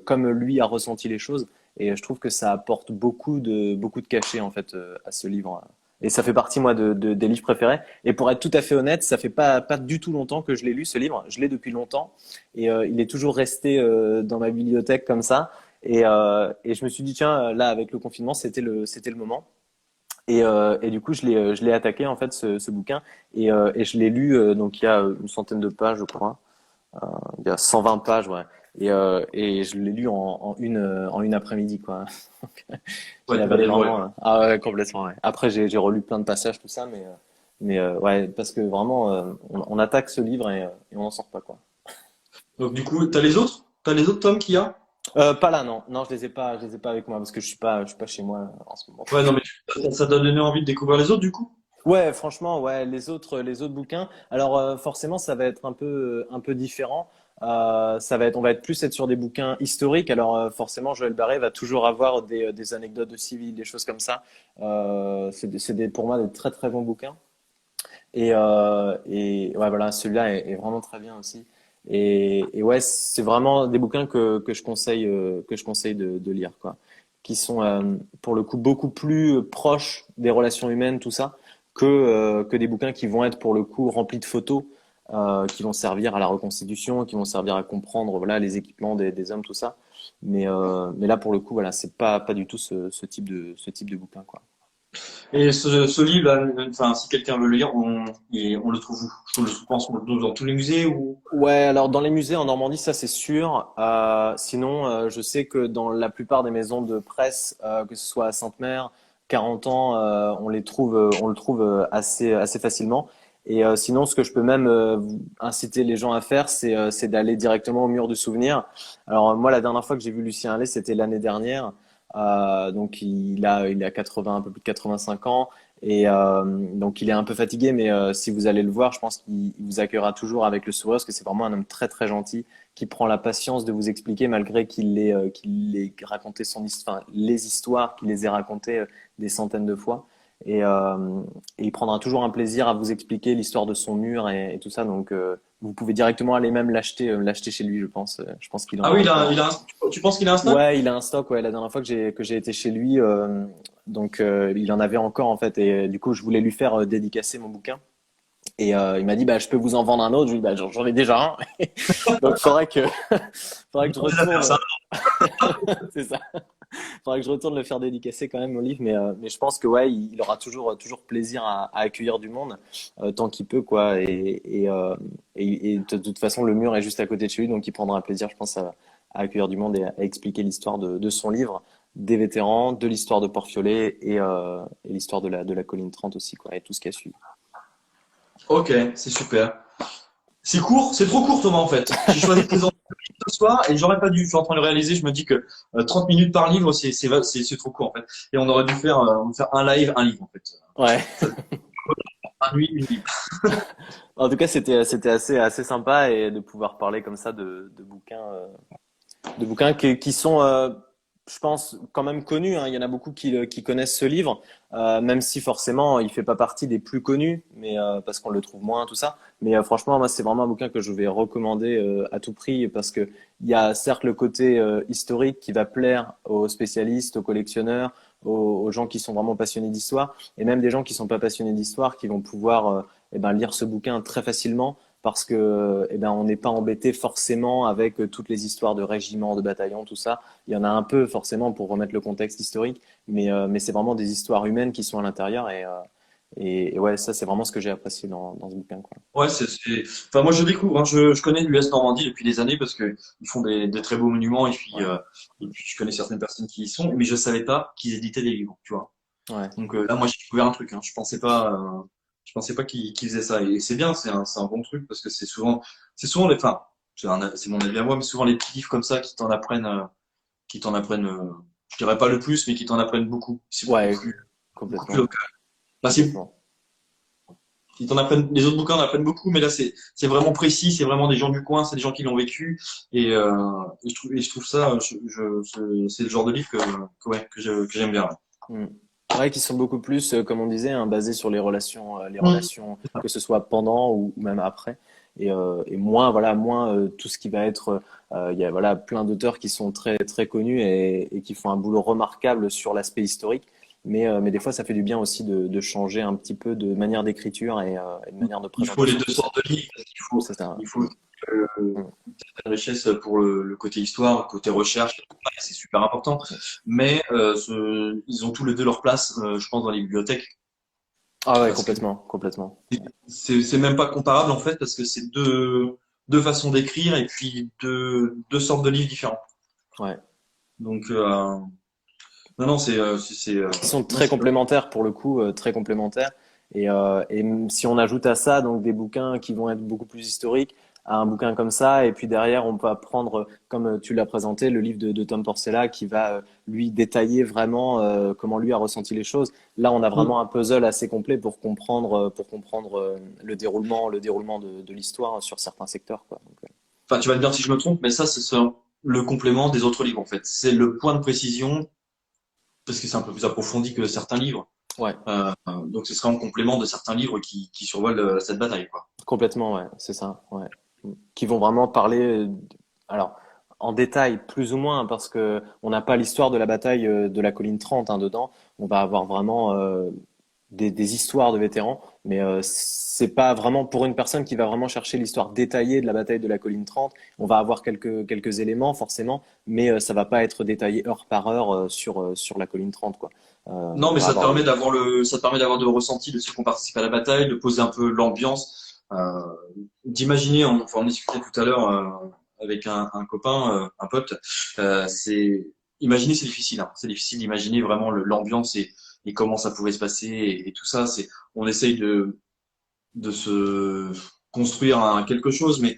comme lui a ressenti les choses. Et je trouve que ça apporte beaucoup de cachet en fait à ce livre. Et ça fait partie moi des livres préférés. Et pour être tout à fait honnête, ça fait pas du tout longtemps que je l'ai lu ce livre. Je l'ai depuis longtemps et il est toujours resté dans ma bibliothèque comme ça. Et je me suis dit tiens là avec le confinement c'était le moment. Et du coup je l'ai attaqué en fait ce bouquin et je l'ai lu donc il y a une centaine de pages je crois. Il y a 120 pages, ouais. Et je l'ai lu en une après-midi, quoi. Donc, je Ouais, l'ai t'as pas avalé dévoré, vraiment. quoi. Ah ouais, complètement, ouais. Après, j'ai relu plein de passages, tout ça, mais ouais, parce que vraiment, on attaque ce livre et on n'en sort pas, quoi. Donc, du coup, t'as les autres? T'as les autres tomes qu'il y a? Pas là, non. Non, je les ai pas avec moi parce que je suis pas chez moi en ce moment. Ouais, non, mais ça t'a donné envie de découvrir les autres, du coup? Ouais, franchement, ouais, les autres bouquins. Alors forcément, ça va être un peu différent. On va être plus être sur des bouquins historiques. Alors forcément, Joël Barré va toujours avoir des anecdotes de civils, des choses comme ça. Pour moi des très très bons bouquins. Et ouais, voilà, celui-là est vraiment très bien aussi. Et ouais, c'est vraiment des bouquins que je conseille de lire, quoi. Qui sont, pour le coup, beaucoup plus proches des relations humaines, tout ça, que des bouquins qui vont être, pour le coup, remplis de photos, qui vont servir à la reconstitution, qui vont servir à comprendre, voilà, les équipements des hommes, tout ça. Mais là, pour le coup, voilà, c'est pas du tout ce type de bouquin, quoi. Et ce livre-là, enfin, si quelqu'un veut le lire, on le trouve où? Je pense qu'on le trouve dans tous les musées ou? Ouais, alors dans les musées en Normandie, ça c'est sûr. Sinon, je sais que dans la plupart des maisons de presse, que ce soit à Sainte-Mère, 40 ans, on le trouve assez facilement. Et sinon, ce que je peux même inciter les gens à faire, c'est d'aller directement au mur du souvenir. Alors moi, la dernière fois que j'ai vu Lucien Allais, c'était l'année dernière. Donc il a 80, un peu plus de 85 ans. Et donc il est un peu fatigué, mais si vous allez le voir, je pense qu'il vous accueillera toujours avec le sourire, parce que c'est vraiment un homme très très gentil qui prend la patience de vous expliquer, malgré qu'il ait raconté enfin, les histoires, qu'il les ait racontées des centaines de fois. Et, euh, et il prendra toujours un plaisir à vous expliquer l'histoire de son mur et tout ça. Donc vous pouvez directement aller même l'acheter chez lui, je pense. Je pense qu'il en Ah a oui, encore. tu penses qu'il a un stock? Ouais, il a un stock. Ouais, la dernière fois que j'ai été chez lui, il en avait encore en fait. Et du coup, je voulais lui faire dédicacer mon bouquin. Et il m'a dit, bah, je peux vous en vendre un autre. Je lui ai dit, bah, j'en ai déjà un. Donc, faudrait que je Des affaires, retourne. ça. C'est ça. Faudrait que je retourne le faire dédicacer quand même mon livre. Mais je pense que ouais, il aura toujours plaisir à accueillir du monde tant qu'il peut, quoi. Et de toute façon, le mur est juste à côté de chez lui, donc il prendra un plaisir, je pense, à accueillir du monde et à expliquer l'histoire de son livre, des vétérans, de l'histoire de Port-Fiolet et l'histoire de la colline 30 aussi, quoi, et tout ce qui a suivi. Ok, c'est super. C'est court, c'est trop court Thomas en fait. J'ai choisi de présenter le livre ce soir et j'aurais pas dû. Je suis en train de le réaliser. Je me dis que 30 minutes par livre, c'est trop court en fait. Et on aurait dû faire un live, un livre en fait. Ouais. Ça, un nuit, une livre. En tout cas, c'était assez sympa et de pouvoir parler comme ça de bouquins qui sont, je pense, quand même connus, hein. Il y en a beaucoup qui connaissent ce livre, même si forcément il fait pas partie des plus connus, mais parce qu'on le trouve moins, tout ça. Mais franchement, moi, c'est vraiment un bouquin que je vais recommander à tout prix parce que il y a certes le côté historique qui va plaire aux spécialistes, aux collectionneurs, aux gens qui sont vraiment passionnés d'histoire, et même des gens qui sont pas passionnés d'histoire qui vont pouvoir eh ben, lire ce bouquin très facilement parce que eh ben, on n'est pas embêté forcément avec toutes les histoires de régiments, de bataillons, tout ça. Il y en a un peu forcément pour remettre le contexte historique, mais c'est vraiment des histoires humaines qui sont à l'intérieur et ouais, ça c'est vraiment ce que j'ai apprécié dans ce bouquin, quoi. Ouais, Enfin, moi je découvre. Hein. Je connais l'US Normandie depuis des années parce que ils font des très beaux monuments Ouais, et puis je connais certaines personnes qui y sont, mais je savais pas qu'ils éditaient des livres, tu vois. ouais, Donc là, moi j'ai découvert un truc. Hein. Je pensais pas qu'ils faisaient ça. Et c'est bien, c'est un bon truc parce que c'est souvent enfin, c'est mon avis à moi, mais souvent les petits livres comme ça qui t'en apprennent, je dirais pas le plus, mais qui t'en apprennent beaucoup. C'est ouais, beaucoup plus complètement, local. Enfin, complètement. ils t'en apprennent, les autres bouquins en apprennent beaucoup, mais là c'est vraiment précis, c'est vraiment des gens du coin, c'est des gens qui l'ont vécu, et je trouve ça, c'est le genre de livre ouais, que j'aime bien. Mm. Ouais, qui sont beaucoup plus, comme on disait, hein, basés sur les Ouais. relations, que ce soit pendant ou même après, et moins, voilà, moins tout ce qui va être. Il y a voilà plein d'auteurs qui sont très très connus et qui font un boulot remarquable sur l'aspect historique, mais des fois ça fait du bien aussi de changer un petit peu de manière d'écriture et de manière de Il faut les présentation, deux tout ça. sortes de livres, parce Ça, c'est il faut mm, une certaine richesse pour le côté histoire, le côté recherche, c'est super important. mm. Mais ils ont tous les deux leur place, je pense, dans les bibliothèques, Ah ouais, parce que complètement, complètement. c'est même pas comparable en fait, parce que c'est deux façons d'écrire et puis deux sortes de livres différents. Ouais. Donc non, non, Qui sont moi, très complémentaires pour le coup, très complémentaires. Si on ajoute à ça donc des bouquins qui vont être beaucoup plus historiques, à un bouquin comme ça. Et puis derrière, on peut apprendre, comme tu l'as présenté, le livre de Tom Porcella qui va lui détailler vraiment comment lui a ressenti les choses. Là, on a Mm. vraiment un puzzle assez complet pour comprendre le déroulement de l'histoire sur certains secteurs, quoi. Donc, Enfin, tu vas me dire si je me trompe, mais ça, c'est le complément des autres livres, en fait. C'est le point de précision, parce que c'est un peu plus approfondi que certains livres. ouais, Donc, ce sera en complément de certains livres qui survolent cette bataille, quoi. complètement, ouais, c'est ça, ouais. Qui vont vraiment parler, alors, en détail, plus ou moins, parce que on n'a pas l'histoire de la bataille de la colline 30 hein, dedans. On va avoir vraiment des histoires de vétérans, mais c'est pas vraiment pour une personne qui va vraiment chercher l'histoire détaillée de la bataille de la colline 30. On va avoir quelques éléments forcément, mais ça va pas être détaillé heure par heure sur la colline 30 quoi. Non, On mais va ça te avoir permet ça te permet d'avoir de ressenti de ceux qui ont participé à la bataille, de poser un peu l'ambiance, d'imaginer, enfin, on discutait tout à l'heure avec un copain, un pote, imaginer c'est difficile, hein. C'est difficile d'imaginer vraiment l'ambiance et comment ça pouvait se passer et tout ça. On essaye de se construire quelque chose, mais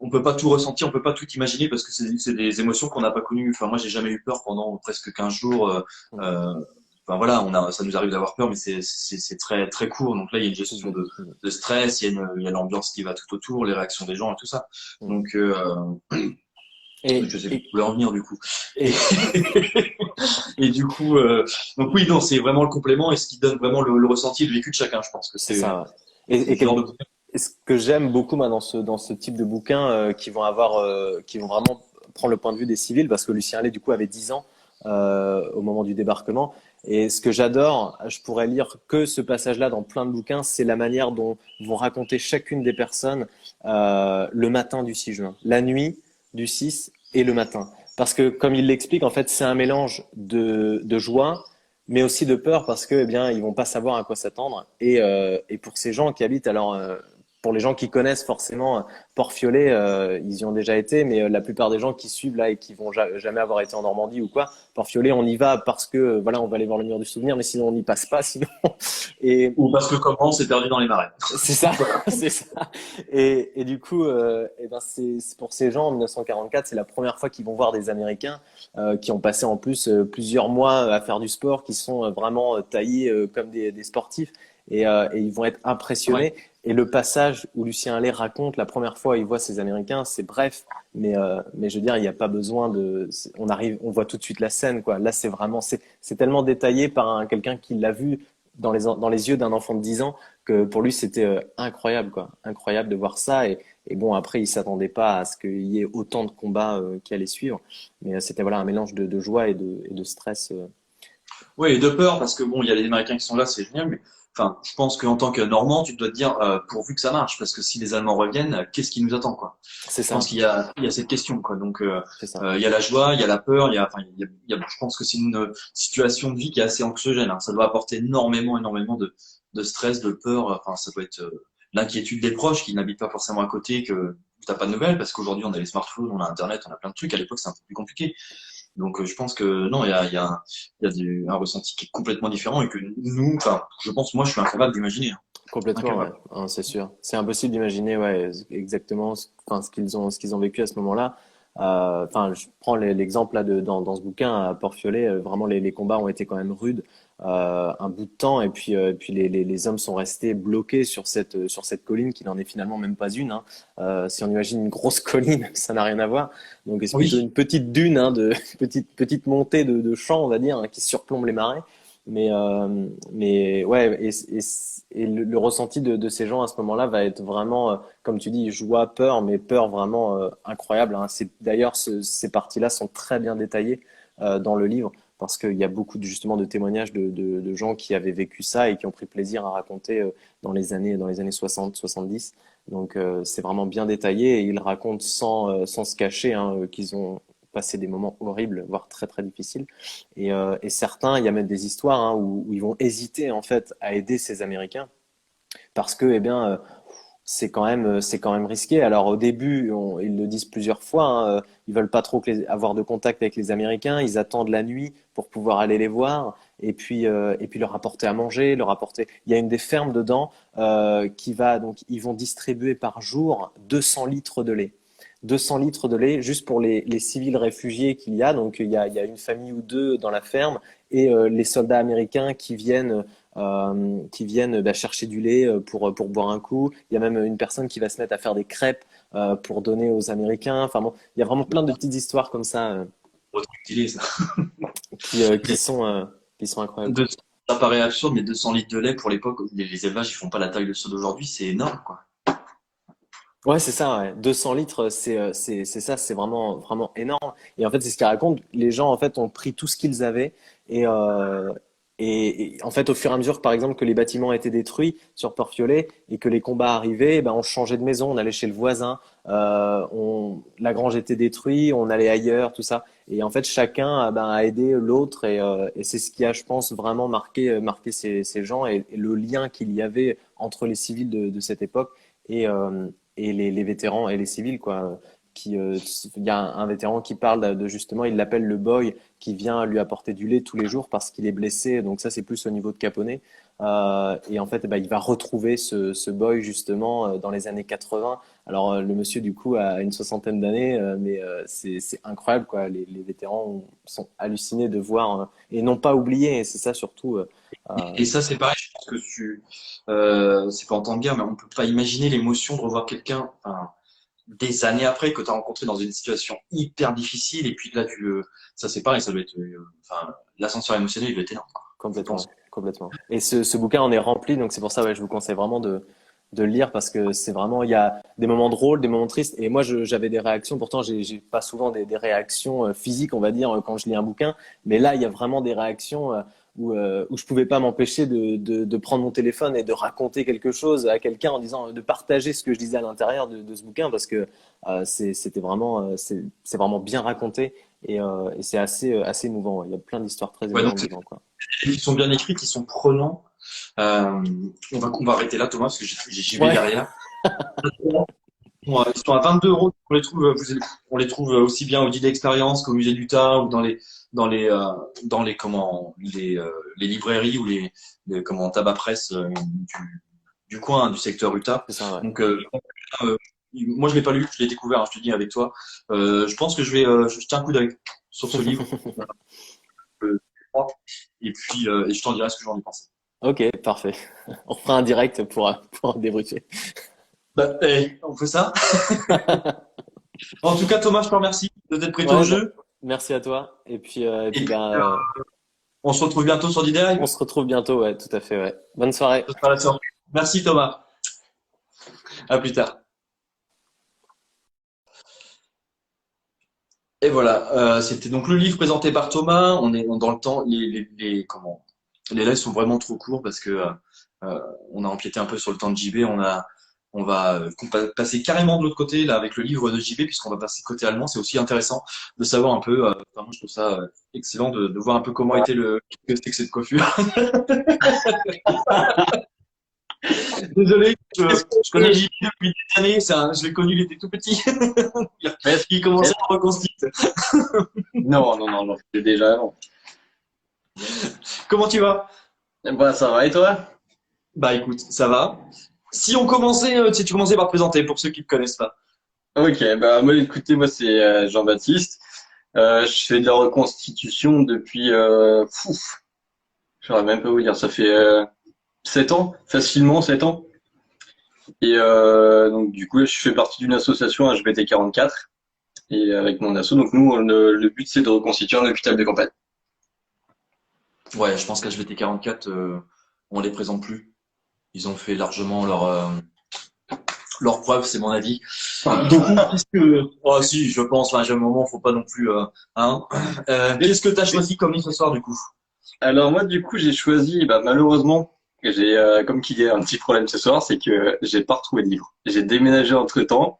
on peut pas tout ressentir, on peut pas tout imaginer parce que c'est des émotions qu'on n'a pas connues. Enfin, moi, j'ai jamais eu peur pendant presque 15 jours. Euh, enfin voilà, ça nous arrive d'avoir peur, mais c'est très très court. Donc là, il y a une gestion de stress, il y a l'ambiance qui va tout autour, les réactions des gens et tout ça. Donc et, je sais plus où et, je voulais en venir du coup. Et, et et du coup, donc oui, non, c'est vraiment le complément et ce qui donne vraiment le ressenti, le vécu de chacun. Je pense que c'est ça. Ouais. Et, c'est et ce genre quel- de. et ce que j'aime beaucoup moi dans ce type de bouquins qui vont vraiment prendre le point de vue des civils, parce que Lucien Allais du coup avait 10 ans au moment du débarquement. Et ce que j'adore, je pourrais lire que ce passage-là dans plein de bouquins, c'est la manière dont vont raconter chacune des personnes le matin du 6 juin, la nuit du 6 et le matin. Parce que comme il l'explique, en fait, c'est un mélange de joie, mais aussi de peur parce que, eh bien, ils vont pas savoir à quoi s'attendre. Et pour ces gens qui habitent, alors, pour les gens qui connaissent forcément Port-Fiolet, ils y ont déjà été, mais la plupart des gens qui suivent là et qui vont jamais avoir été en Normandie ou quoi, Port-Fiolet, on y va parce que, voilà, on va aller voir le mur du souvenir, mais sinon on n'y passe pas, sinon. Et, Ou parce que comment, c'est perdu dans les marais. c'est ça, c'est ça. Et du coup, eh ben c'est pour ces gens en 1944, c'est la première fois qu'ils vont voir des Américains qui ont passé en plus plusieurs mois à faire du sport, qui sont vraiment taillés comme des sportifs, et ils vont être Ouais. impressionnés. Et le passage où Lucien Allais raconte la première fois où il voit ces Américains, c'est bref, mais je veux dire, il n'y a pas besoin on arrive, on voit tout de suite la scène, quoi. Là, c'est vraiment, c'est tellement détaillé par quelqu'un qui l'a vu dans les yeux d'un enfant de 10 ans que pour lui c'était incroyable quoi, incroyable de voir ça et bon après il s'attendait pas à ce qu'il y ait autant de combats qui allaient suivre, mais c'était voilà un mélange de joie et de stress. Oui, et de peur, parce que bon, il y a les Américains qui sont là, c'est génial, mais enfin, je pense qu'en tant que Normand, tu dois te dire, pourvu que ça marche, parce que si les Allemands reviennent, qu'est-ce qui nous attend, quoi? C'est Je pense ça, il y a cette question, quoi. Donc, c'est ça. il y a la joie, il y a la peur, enfin, je pense que c'est une situation de vie qui est assez anxiogène, hein. Ça doit apporter énormément de stress, de peur. Enfin, ça doit être l'inquiétude des proches qui n'habitent pas forcément à côté, que t'as pas de nouvelles, parce qu'aujourd'hui, on a les smartphones, on a Internet, on a plein de trucs. À l'époque, c'est un peu plus compliqué. Donc je pense que non, un ressenti qui est complètement différent et que nous, enfin, je pense, moi, je suis incapable d'imaginer, hein. Complètement, ouais. Incapable. Hein, c'est sûr. C'est impossible d'imaginer, ouais, exactement enfin, ce qu'ils ont vécu à ce moment-là. Enfin, je prends l'exemple là dans ce bouquin à Port-Fiolet, vraiment les combats ont été quand même rudes un bout de temps, et puis les hommes sont restés bloqués sur cette colline qui n'en est finalement même pas une. Hein. Si on imagine une grosse colline, ça n'a rien à voir. Donc c'est plutôt Oui. une petite dune, hein, de petite montée de champs, on va dire, hein, qui surplombe les marais. Mais ouais, et le ressenti de ces gens à ce moment-là va être vraiment, comme tu dis, joie, peur, mais peur vraiment incroyable. Hein. D'ailleurs, ces parties-là sont très bien détaillées dans le livre parce qu'il y a beaucoup justement de témoignages de gens qui avaient vécu ça et qui ont pris plaisir à raconter dans les années 60, 70. Donc c'est vraiment bien détaillé et ils racontent sans se cacher hein, qu'ils ont passé des moments horribles, voire très très difficiles. Et certains, il y a même des histoires hein, où ils vont hésiter en fait à aider ces Américains parce que eh bien c'est quand même risqué. Alors au début, ils le disent plusieurs fois, hein, ils veulent pas trop avoir de contact avec les Américains, ils attendent la nuit pour pouvoir aller les voir. et puis leur apporter à manger, leur apporter. Il y a une des fermes dedans qui va donc ils vont distribuer par jour 200 litres de lait. 200 litres de lait juste pour les civils réfugiés qu'il y a. Donc il y a une famille ou deux dans la ferme et les soldats américains qui viennent chercher du lait pour boire un coup. Il y a même une personne qui va se mettre à faire des crêpes pour donner aux Américains. Enfin bon, il y a vraiment plein de petites histoires comme ça Autre utile, ça. qui, euh, qui sont, euh, qui sont incroyables. Deux- Ça paraît absurde, mais 200 litres de lait pour l'époque, les élevages, ils font pas la taille de ceux d'aujourd'hui, c'est énorme, quoi. Ouais, c'est ça, ouais. 200 litres, c'est ça, c'est vraiment, vraiment énorme. Et en fait, c'est ce qu'ils racontent. Les gens, en fait, ont pris tout ce qu'ils avaient et, euh, et en fait, au fur et à mesure, par exemple, que les bâtiments étaient détruits sur Port-Fiolet et que les combats arrivaient, eh ben, on changeait de maison, on allait chez le voisin, la grange était détruite, on allait ailleurs, tout ça. Et en fait, chacun, ben, a aidé l'autre et c'est ce qui a, je pense, vraiment marqué ces gens et le lien qu'il y avait entre les civils de cette époque. Et les vétérans et les civils quoi il y a un vétéran qui parle de justement il l'appelle le boy qui vient lui apporter du lait tous les jours parce qu'il est blessé donc ça c'est plus au niveau de Caponnet et en fait bah, il va retrouver ce boy justement dans les années 80 alors le monsieur du coup a une soixantaine d'années mais c'est incroyable quoi les vétérans sont hallucinés de voir et n'ont pas oublié et c'est ça surtout Et ça, c'est pareil, je pense que c'est pas en temps de guerre, mais on peut pas imaginer l'émotion de revoir quelqu'un, enfin, des années après que tu as rencontré dans une situation hyper difficile, et puis là, ça c'est pareil, ça doit être, enfin, l'ascenseur émotionnel, il doit être énorme, quoi, je Complètement, pense. complètement. Et ce bouquin en est rempli, donc c'est pour ça, ouais, je vous conseille vraiment de le lire parce que c'est vraiment, il y a des moments drôles, des moments tristes. Et moi, j'avais des réactions, pourtant, j'ai pas souvent des réactions physiques, on va dire, quand je lis un bouquin. Mais là, il y a vraiment des réactions où je pouvais pas m'empêcher de prendre mon téléphone et de raconter quelque chose à quelqu'un en disant, de partager ce que je disais à l'intérieur de ce bouquin parce que c'était vraiment, c'est vraiment bien raconté et c'est assez émouvant. Ouais. Il y a plein d'histoires très Ouais, donc émouvantes dedans, quoi. ils sont bien écrits, ils sont prenants. Euh, on va arrêter là, Thomas, parce que j'y vais Ouais. derrière. Bon, ils sont à 22 euros. On les trouve aussi bien au Dida Experience qu'au musée d'Utah ou dans les librairies ou comment tabac presse du coin, hein, du secteur Utah. C'est ça, ouais. Donc, euh, moi, je l'ai pas lu, je l'ai découvert, hein, je te dis avec toi. Je pense que je jeter un coup d'œil sur ce livre. Euh, et puis, et je t'en dirai ce que j'en ai pensé. Ok, parfait. On fera un direct pour en débriefer. Bah, on fait ça. En tout cas, Thomas, je te remercie de t'être prêté au Ouais, bah, jeu. merci à toi. Et Et puis puis, ben, on se retrouve bientôt sur Didergue. on se retrouve bientôt, ouais, tout à fait, ouais. Bonne soirée. Ce sera la sortie. Merci Thomas. À plus tard. Et voilà, c'était donc le livre présenté par Thomas. On est dans le temps. Les lives sont vraiment trop courts parce que on a empiété un peu sur le temps de JB. On va passer carrément de l'autre côté là avec le livre de JB puisqu'on va passer côté allemand. C'est aussi intéressant de savoir un peu. Enfin, moi, je trouve ça excellent de voir un peu comment était que c'était que cette coiffure. Désolé, je connais JB depuis des années. Je l'ai connu, il était tout petit. Il commençait à reconstituer. Non, non, non, non, c'était déjà avant. Comment tu vas? Bah, ça va et toi? Bah écoute, ça va. Si tu commençais par te présenter pour ceux qui ne te connaissent pas. Ok, bah moi écoutez, moi c'est Jean-Baptiste. Je fais de la reconstitution depuis, je saurais même pas vous dire, ça fait 7 ans, facilement 7 ans. Et donc du coup, je fais partie d'une association HBT 44 et avec mon asso. Donc nous, le but c'est de reconstituer un hôpital de campagne. Ouais, je pense qu'HVT 44, on les présente plus. Ils ont fait largement leur preuve, c'est mon avis. Donc, oh si, je pense, enfin, à un moment, faut pas non plus, hein. Qu'est-ce que t'as choisi comme livre ce soir, du coup? Alors moi du coup, j'ai choisi, bah malheureusement, j'ai comme qu'il y a un petit problème ce soir, c'est que j'ai pas retrouvé de livre. J'ai déménagé entre-temps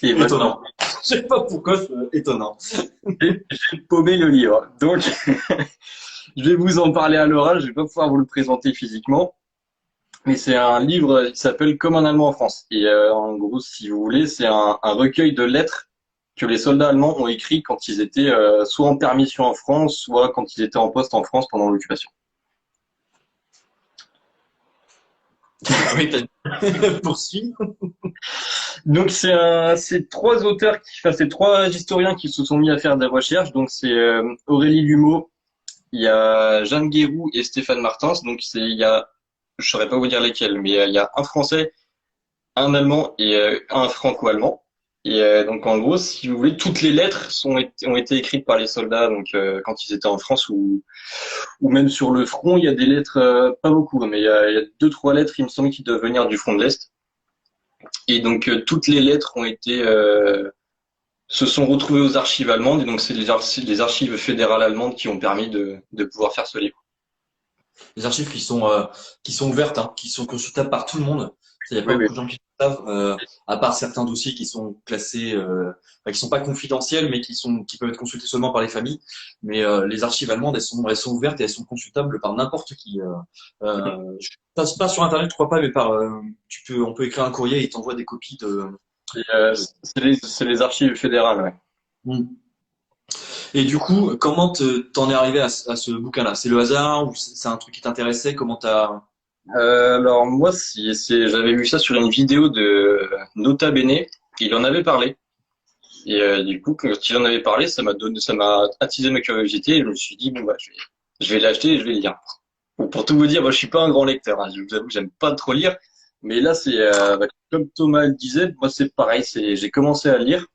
et maintenant Étonnant. Je sais pas pourquoi, c'est étonnant. j'ai paumé le livre. Donc je vais vous en parler à l'oral, je vais pas pouvoir vous le présenter physiquement, mais c'est un livre qui s'appelle Comme un Allemand en France. Et en gros, si vous voulez, c'est un recueil de lettres que les soldats allemands ont écrit quand ils étaient soit en permission en France, soit quand ils étaient en poste en France pendant l'occupation. Oui, poursuis. Donc c'est trois auteurs, c'est trois historiens qui se sont mis à faire des recherches. Donc c'est Aurélie Lumeau, il y a Jeanne Guéroux et Stéphane Martins. Donc je saurais pas vous dire lesquels, mais il y a un Français, un Allemand et un Franco-Allemand. Et donc en gros, si vous voulez, toutes les lettres ont été écrites par les soldats. Donc quand ils étaient en France ou même sur le front, il y a des lettres, pas beaucoup, mais il y a deux trois lettres, il me semble, qui doivent venir du front de l'Est. Et donc toutes les lettres se sont retrouvées aux archives allemandes. Et donc c'est les archives fédérales allemandes qui ont permis de pouvoir faire ce livre. Les archives qui sont ouvertes, hein, qui sont consultables par tout le monde. Il n'y a pas Oui, oui. beaucoup de gens qui le savent, à part certains dossiers qui sont classés, enfin, qui sont pas confidentiels, mais qui peuvent être consultés seulement par les familles. Mais les archives allemandes, elles sont ouvertes et elles sont consultables par n'importe qui. Pas sur Internet, je crois pas, mais on peut écrire un courrier et il t'envoie des copies Et, de- c'est les archives fédérales, ouais. Mm. Et du coup, comment t'en es arrivé à ce bouquin-là? C'est le hasard ou c'est un truc qui t'intéressait? Comment t'as... Alors moi, j'avais vu ça sur une vidéo de Nota Bene. Il en avait parlé. Et du coup, quand il en avait parlé, ça m'a attisé ma curiosité. Et je me suis dit bon bah je vais l'acheter et je vais le lire. Bon, pour tout vous dire, moi je suis pas un grand lecteur, hein. Je vous avoue que j'aime pas trop lire. Mais là, comme Thomas le disait, moi c'est pareil. J'ai commencé à lire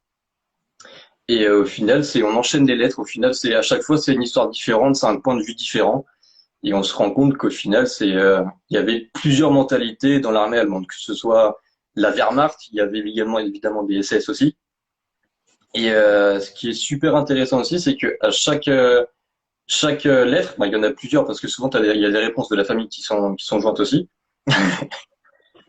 et au final, on enchaîne des lettres. Au final, c'est à chaque fois c'est une histoire différente, c'est un point de vue différent. Et on se rend compte qu'au final, il y avait plusieurs mentalités dans l'armée allemande, que ce soit la Wehrmacht, il y avait également évidemment des SS aussi. Et ce qui est super intéressant aussi, c'est que à chaque lettre, il y en a plusieurs parce que souvent il y a des réponses de la famille qui sont jointes aussi.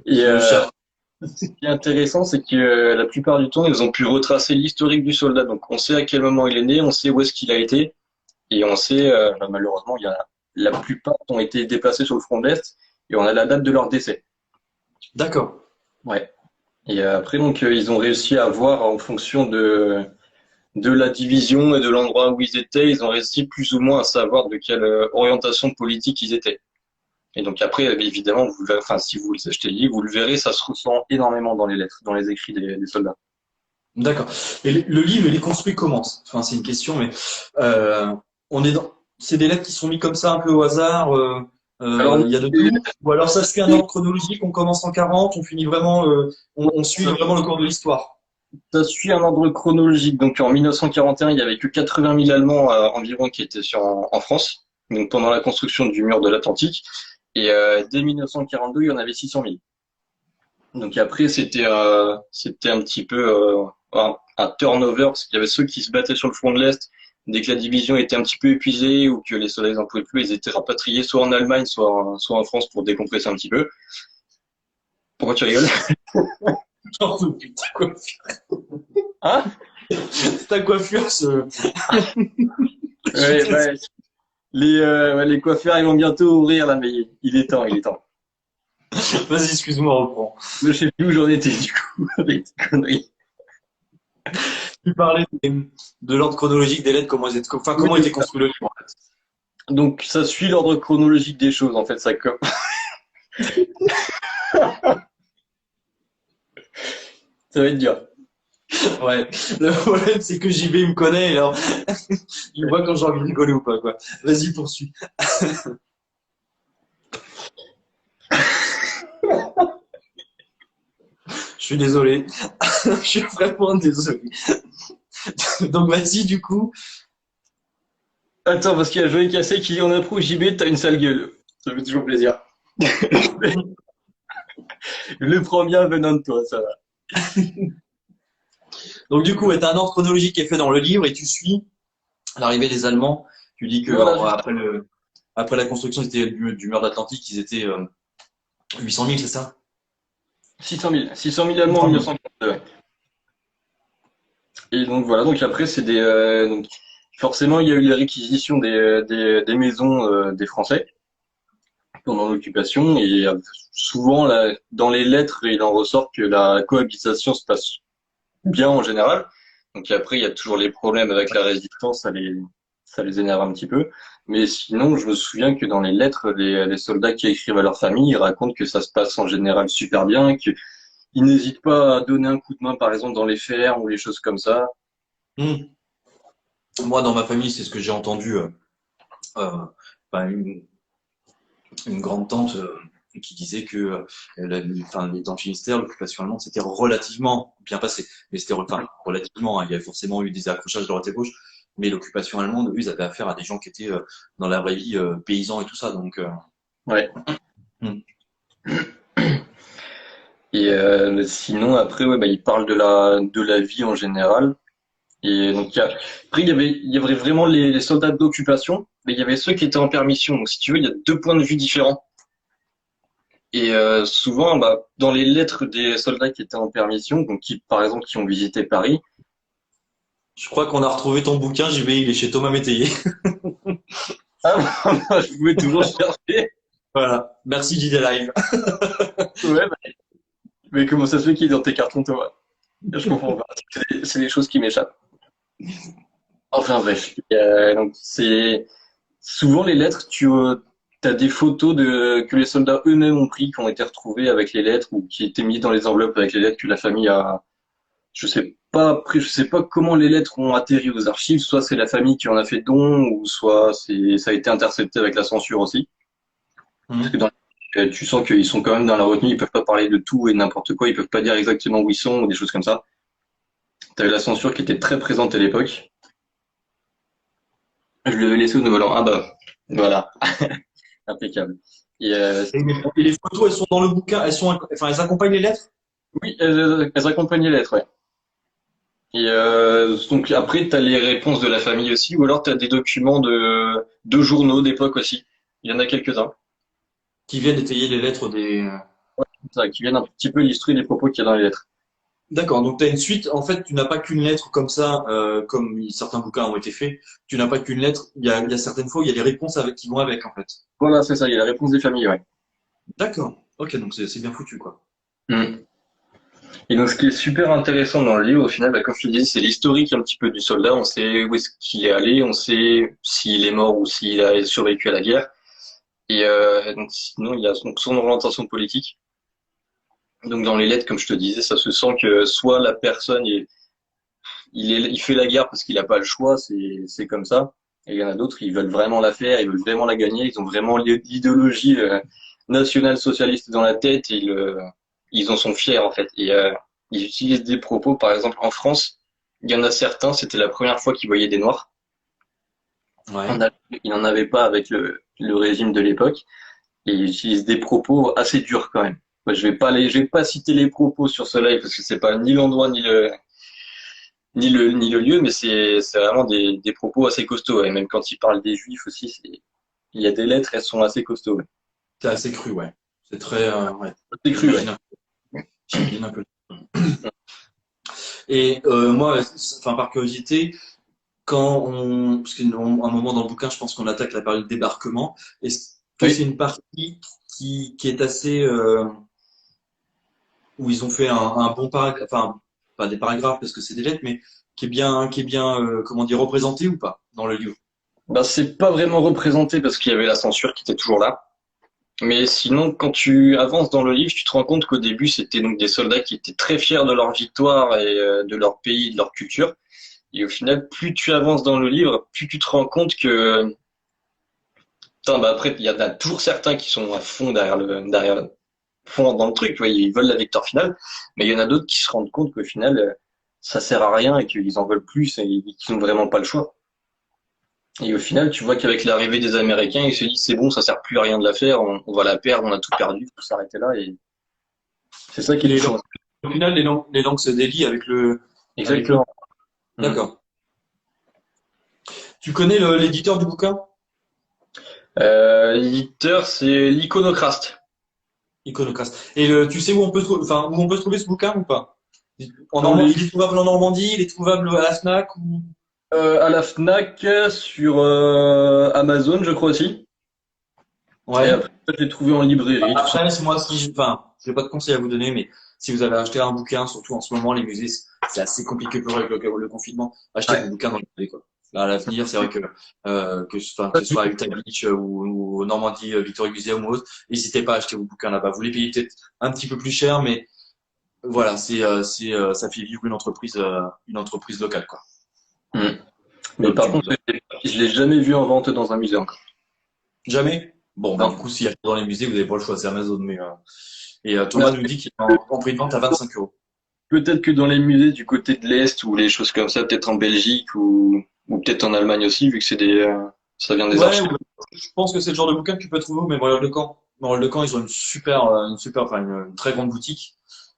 Et ce qui est intéressant, c'est que la plupart du temps, ils ont pu retracer l'historique du soldat. Donc on sait à quel moment il est né, on sait où est-ce qu'il a été, et on sait malheureusement, la plupart ont été déplacés sur le front de l'Est, et on a la date de leur décès. D'accord. Ouais. Et après, donc, ils ont réussi à voir en fonction de la division et de l'endroit où ils étaient, ils ont réussi plus ou moins à savoir de quelle orientation politique ils étaient. Et donc après, évidemment, si vous achetez le livre, vous le verrez, ça se ressent énormément dans les lettres, dans les écrits des soldats. D'accord. Et le livre, il est construit comment? Enfin, c'est une question, mais on est c'est des lettres qui sont mises comme ça un peu au hasard. Alors, Il y a de tout. Ou alors ça se fait un ordre chronologique. On commence en 40, on finit vraiment. On suit vraiment le cours de l'histoire. ça suit un ordre chronologique. Donc en 1941, il y avait que 80 000 Allemands environ qui étaient en France, donc pendant la construction du mur de l'Atlantique. Et dès 1942, il y en avait 600 000. Donc après, c'était un petit peu un turnover, parce qu'il y avait ceux qui se battaient sur le front de l'Est. Dès que la division était un petit peu épuisée ou que les soldats n'en pouvaient plus, ils étaient rapatriés soit en Allemagne, soit en France pour décompresser un petit peu. Pourquoi tu rigoles? Genre, putain, quoi. Hein? Ta coiffure, Ouais, ouais. Les coiffeurs, ils vont bientôt ouvrir là, mais il est temps, il est temps. Vas-y, excuse-moi, reprends. Je sais plus où j'en étais du coup avec ces conneries. Tu parlais de l'ordre chronologique des lettres, comment était construit le livre, en fait. Donc ça suit l'ordre chronologique des choses en fait, ça comme. Ça va être dur. Ouais. Le problème, c'est que JB, il me connaît, et alors, il voit quand j'ai envie de rigoler ou pas, quoi. Vas-y, poursuis. Je suis désolé. Je suis vraiment désolé. Donc, vas-y, du coup. Attends, parce qu'il y a Joël Cassé qui dit en impro JB, t'as une sale gueule. Ça fait toujours plaisir. Le prends bien venant de toi, ça va. Donc, du coup, ouais, t'as un ordre chronologique qui est fait dans le livre et tu suis l'arrivée des Allemands. Tu dis que Voilà. après la construction du mur d'Atlantique, ils étaient 800 000, c'est ça? 600 000. 600 000 Allemands en 1942. Ouais. Et donc voilà, donc après donc forcément il y a eu les réquisitions des maisons des Français pendant l'occupation et souvent dans les lettres il en ressort que la cohabitation se passe bien en général. Donc après il y a toujours les problèmes avec la résistance, ça les énerve un petit peu. Mais sinon, je me souviens que dans les lettres, les soldats qui écrivent à leur famille, ils racontent que ça se passe en général super bien, qu'ils n'hésitent pas à donner un coup de main, par exemple, dans les fermes ou les choses comme ça. Hmm. Moi, dans ma famille, c'est ce que j'ai entendu. Euh, enfin, une grande tante qui disait que enfin, dans le Finistère, l'occupation allemande s'était relativement bien passée. Mais c'était enfin, relativement, hein. Il y avait forcément eu des accrochages de droite et gauche, mais l'occupation allemande, eux, ils avaient affaire à des gens qui étaient dans la vraie vie paysans et tout ça. Donc, Ouais. hmm. Et sinon, après, ouais, bah, ils parlent de la vie en général. Et donc, après, il y avait vraiment les soldats d'occupation, mais il y avait ceux qui étaient en permission. Donc, si tu veux, il y a deux points de vue différents. Et souvent, bah, dans les lettres des soldats qui étaient en permission, donc qui, par exemple, qui ont visité Paris, Je crois qu'on a retrouvé ton bouquin, j'y vais, il est chez Thomas Métayer. ah, je pouvais toujours chercher. Voilà. Merci JD Live. Ouais, bah, mais comment ça se fait qu'il est dans tes cartons, toi? Je comprends pas. C'est des choses qui m'échappent. Enfin bref. Donc c'est souvent les lettres, tu as des photos que les soldats eux-mêmes ont pris, qui ont été retrouvées avec les lettres ou qui étaient mises dans les enveloppes avec les lettres que la famille a. Je sais pas après, je sais pas comment les lettres ont atterri aux archives. Soit c'est la famille qui en a fait don, ou soit ça a été intercepté avec la censure aussi. Parce que Hmm. tu sens qu'ils sont quand même dans la retenue, ils peuvent pas parler de tout et n'importe quoi, ils peuvent pas dire exactement où ils sont ou des choses comme ça. T'avais la censure qui était très présente à l'époque. Je l'avais laissé au Nouvel An. Ah bah, voilà. Impeccable. Et Et les photos, elles sont dans le bouquin, enfin, elles accompagnent les lettres? oui, elles accompagnent les lettres, ouais. Et donc après, tu as les réponses de la famille aussi, ou alors tu as des documents de journaux d'époque aussi. Il y en a quelques-uns, Qui viennent étayer les lettres des. ça, qui viennent un petit peu illustrer les propos qu'il y a dans les lettres. D'accord, donc tu as une suite. En fait, tu n'as pas qu'une lettre comme ça, comme certains bouquins ont été faits. Tu n'as pas qu'une lettre. Il y a certaines fois où il y a les réponses qui vont avec, en fait. Voilà, c'est ça, il y a la réponse des familles, ouais. D'accord. Ok, donc c'est bien foutu, quoi. Mm. Et donc ce qui est super intéressant dans le livre, au final, bah, comme je te disais, c'est l'historique un petit peu du soldat. On sait où est-ce qu'il est allé, on sait s'il est mort ou s'il a survécu à la guerre. Et donc sinon, il y a donc son orientation politique. Donc dans les lettres, comme je te disais, ça se sent que soit la personne il fait la guerre parce qu'il n'a pas le choix, c'est comme ça. Et il y en a d'autres, ils veulent vraiment la faire, ils veulent vraiment la gagner, ils ont vraiment l'idéologie nationale-socialiste dans la tête, et ils en sont fiers en fait. Et ils utilisent des propos, par exemple en France, il y en a certains, c'était la première fois qu'ils voyaient des Noirs. Ouais. Il n'en avait pas avec le régime de l'époque, et ils utilisent des propos assez durs quand même. Moi, je vais pas citer les propos sur ce live parce que c'est pas ni l'endroit ni le lieu, mais c'est vraiment des propos assez costauds. Ouais. Et même quand il parle des Juifs aussi, il y a des lettres, elles sont assez costauds. Ouais. C'est assez cru, ouais. C'est très. Ouais. C'est cru, ouais. J'imagine j'imagine un peu. Et moi, enfin, par curiosité, parce qu'à un moment dans le bouquin, je pense qu'on attaque la période débarquement. Est-ce que Oui. c'est une partie qui est assez où ils ont fait un bon paragraphe, enfin pas des paragraphes parce que c'est des lettres, mais qui est bien, comment dire, représenté ou pas dans le livre? Ben, c'est pas vraiment représenté parce qu'il y avait la censure qui était toujours là. Mais sinon, quand tu avances dans le livre, tu te rends compte qu'au début, c'était donc des soldats qui étaient très fiers de leur victoire et de leur pays, de leur culture. Et au final, plus tu avances dans le livre, plus tu te rends compte que, putain, bah après, il y en a toujours certains qui sont à fond derrière fond dans le truc, tu vois, ils veulent la victoire finale, mais il y en a d'autres qui se rendent compte qu'au final, ça sert à rien et qu'ils en veulent plus et qu'ils n'ont vraiment pas le choix. Et au final, tu vois qu'avec l'arrivée des Américains, ils se disent c'est bon, ça sert plus à rien de la faire, on va la perdre, on a tout perdu, faut s'arrêter là et c'est ça qui est Les touchant. langues, au final, les langues se délient avec le. Exactement. Mhm. D'accord. Tu connais l'éditeur du bouquin? L'éditeur, c'est l'Iconoclaste. Iconoclaste. Et tu sais où on peut enfin, où on peut trouver ce bouquin ou pas? En Dans Normandie, les, il est trouvable en Normandie, il est trouvable à la Fnac ou. à la Fnac, sur Amazon, je crois aussi. Et Ouais. après, je l'ai trouvé en librairie, tout ça. Après, moi, enfin, je n'ai pas de conseils à vous donner, mais si vous avez acheté un bouquin, surtout en ce moment, les musées, c'est assez compliqué pour eux avec le confinement. Achetez Ouais. vos bouquins dans les musées, quoi. Là, à l'avenir, c'est vrai enfin, que ce soit à Utah Beach ou au Normandie Victory Museum ou autre, n'hésitez pas à acheter vos bouquins là-bas. Vous les payez peut-être un petit peu plus cher, mais voilà, ça fait vivre une entreprise locale, quoi. Mm. Mais Comme tu par le contre, disais. je l'ai jamais vu en vente dans un musée encore. Jamais? Bon, bah, du Non. coup, s'il y a dans les musées, vous n'avez pas le choix, c'est Amazon, Mais Thomas nous dit qu'il est en prix de vente à 25 euros. peut-être que dans les musées du côté de l'Est ou les choses comme ça, peut-être en Belgique ou peut-être en Allemagne aussi, vu que ça vient des Ouais, archives. ouais, je pense que c'est le genre de bouquin que tu peux trouver au Mémorial de Caen. Mémorial de Caen, ils ont enfin, une très grande boutique,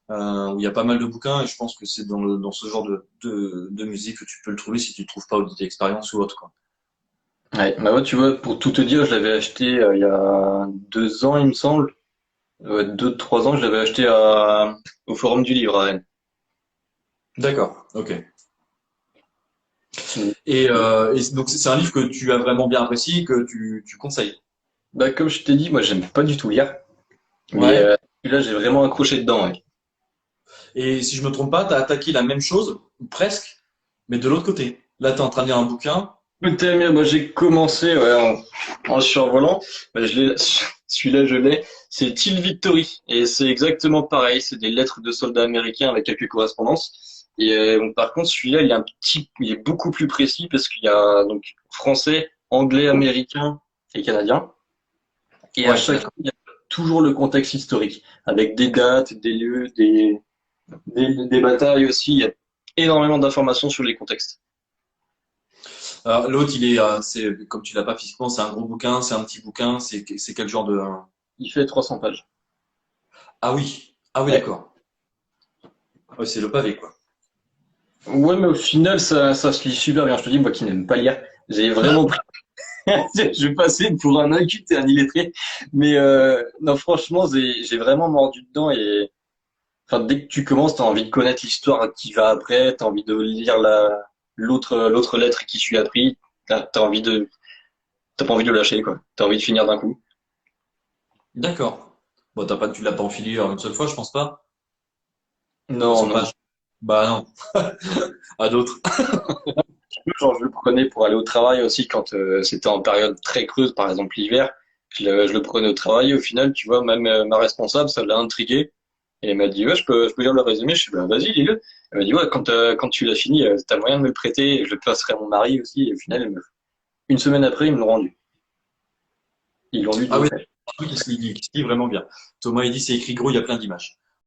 où il y a pas mal de bouquins et je pense que c'est dans ce genre de musée que tu peux le trouver si tu ne trouves pas Audit Expérience ou autre, quoi. Ouais, bah ouais, tu vois, pour tout te dire, je l'avais acheté il y a 2 ans, il me semble. 2, 3 ans, je l'avais acheté au Forum du Livre à Rennes. D'accord, ok. Mm. Et donc c'est un livre que tu as vraiment bien apprécié, que tu conseilles. Bah, comme je t'ai dit, moi, j'aime pas du tout lire, mais Ouais. celui-là, j'ai vraiment accroché dedans. Ouais. Et si je me trompe pas, tu as attaqué la même chose, ou presque, mais de l'autre côté. Là, tu es en train de lire un bouquin. Écoutez, moi, j'ai commencé ouais, en survolant. Bah, celui-là, je l'ai. C'est Till Victory. Et c'est exactement pareil. C'est des lettres de soldats américains avec quelques correspondances. Et bon, par contre, celui-là, il est beaucoup plus précis parce qu'il y a donc français, anglais, américain et canadien. Et à Ouais, chaque fois, d'accord. il y a toujours le contexte historique avec des dates, des lieux, des batailles aussi. Il y a énormément d'informations sur les contextes. Alors, l'autre, c'est, comme tu l'as pas physiquement, c'est un gros bouquin, c'est un petit bouquin, c'est quel genre de. Il fait 300 pages. Ah oui, Ouais. d'accord. Ouais, c'est le pavé, quoi. Ouais, mais au final, ça se lit super bien. Je te dis, moi qui n'aime pas lire, j'ai vraiment pris. Je vais passer pour un inculte et un illettré. Mais non, franchement, j'ai vraiment mordu dedans. Et enfin, dès que tu commences, t'as envie de connaître l'histoire qui va après, t'as envie de lire l'autre lettre qui suit après. T'as pas envie de le lâcher, quoi. T'as envie de finir d'un coup. D'accord. Bon, tu l'as pas enfilé une seule fois, je pense pas. Non, 300 non. pages. Bah non, à d'autres. Genre, je le prenais pour aller au travail aussi quand c'était en période très creuse, par exemple l'hiver. Je le prenais au travail. Au final, tu vois, même ma responsable, ça l'a intrigué. Et elle m'a dit, ouais, je peux lire le résumé. Je suis, bah, vas-y, lis-le. Elle m'a dit, ouais, quand tu l'as fini, t'as moyen de me le prêter. Et je le passerai à mon mari aussi. Et au final, une semaine après, ils me l'ont rendu. Ils l'ont lu Ah deux oui, fois. un truc qui se lit vraiment bien. Thomas, il dit, c'est écrit gros, il y a plein d'images.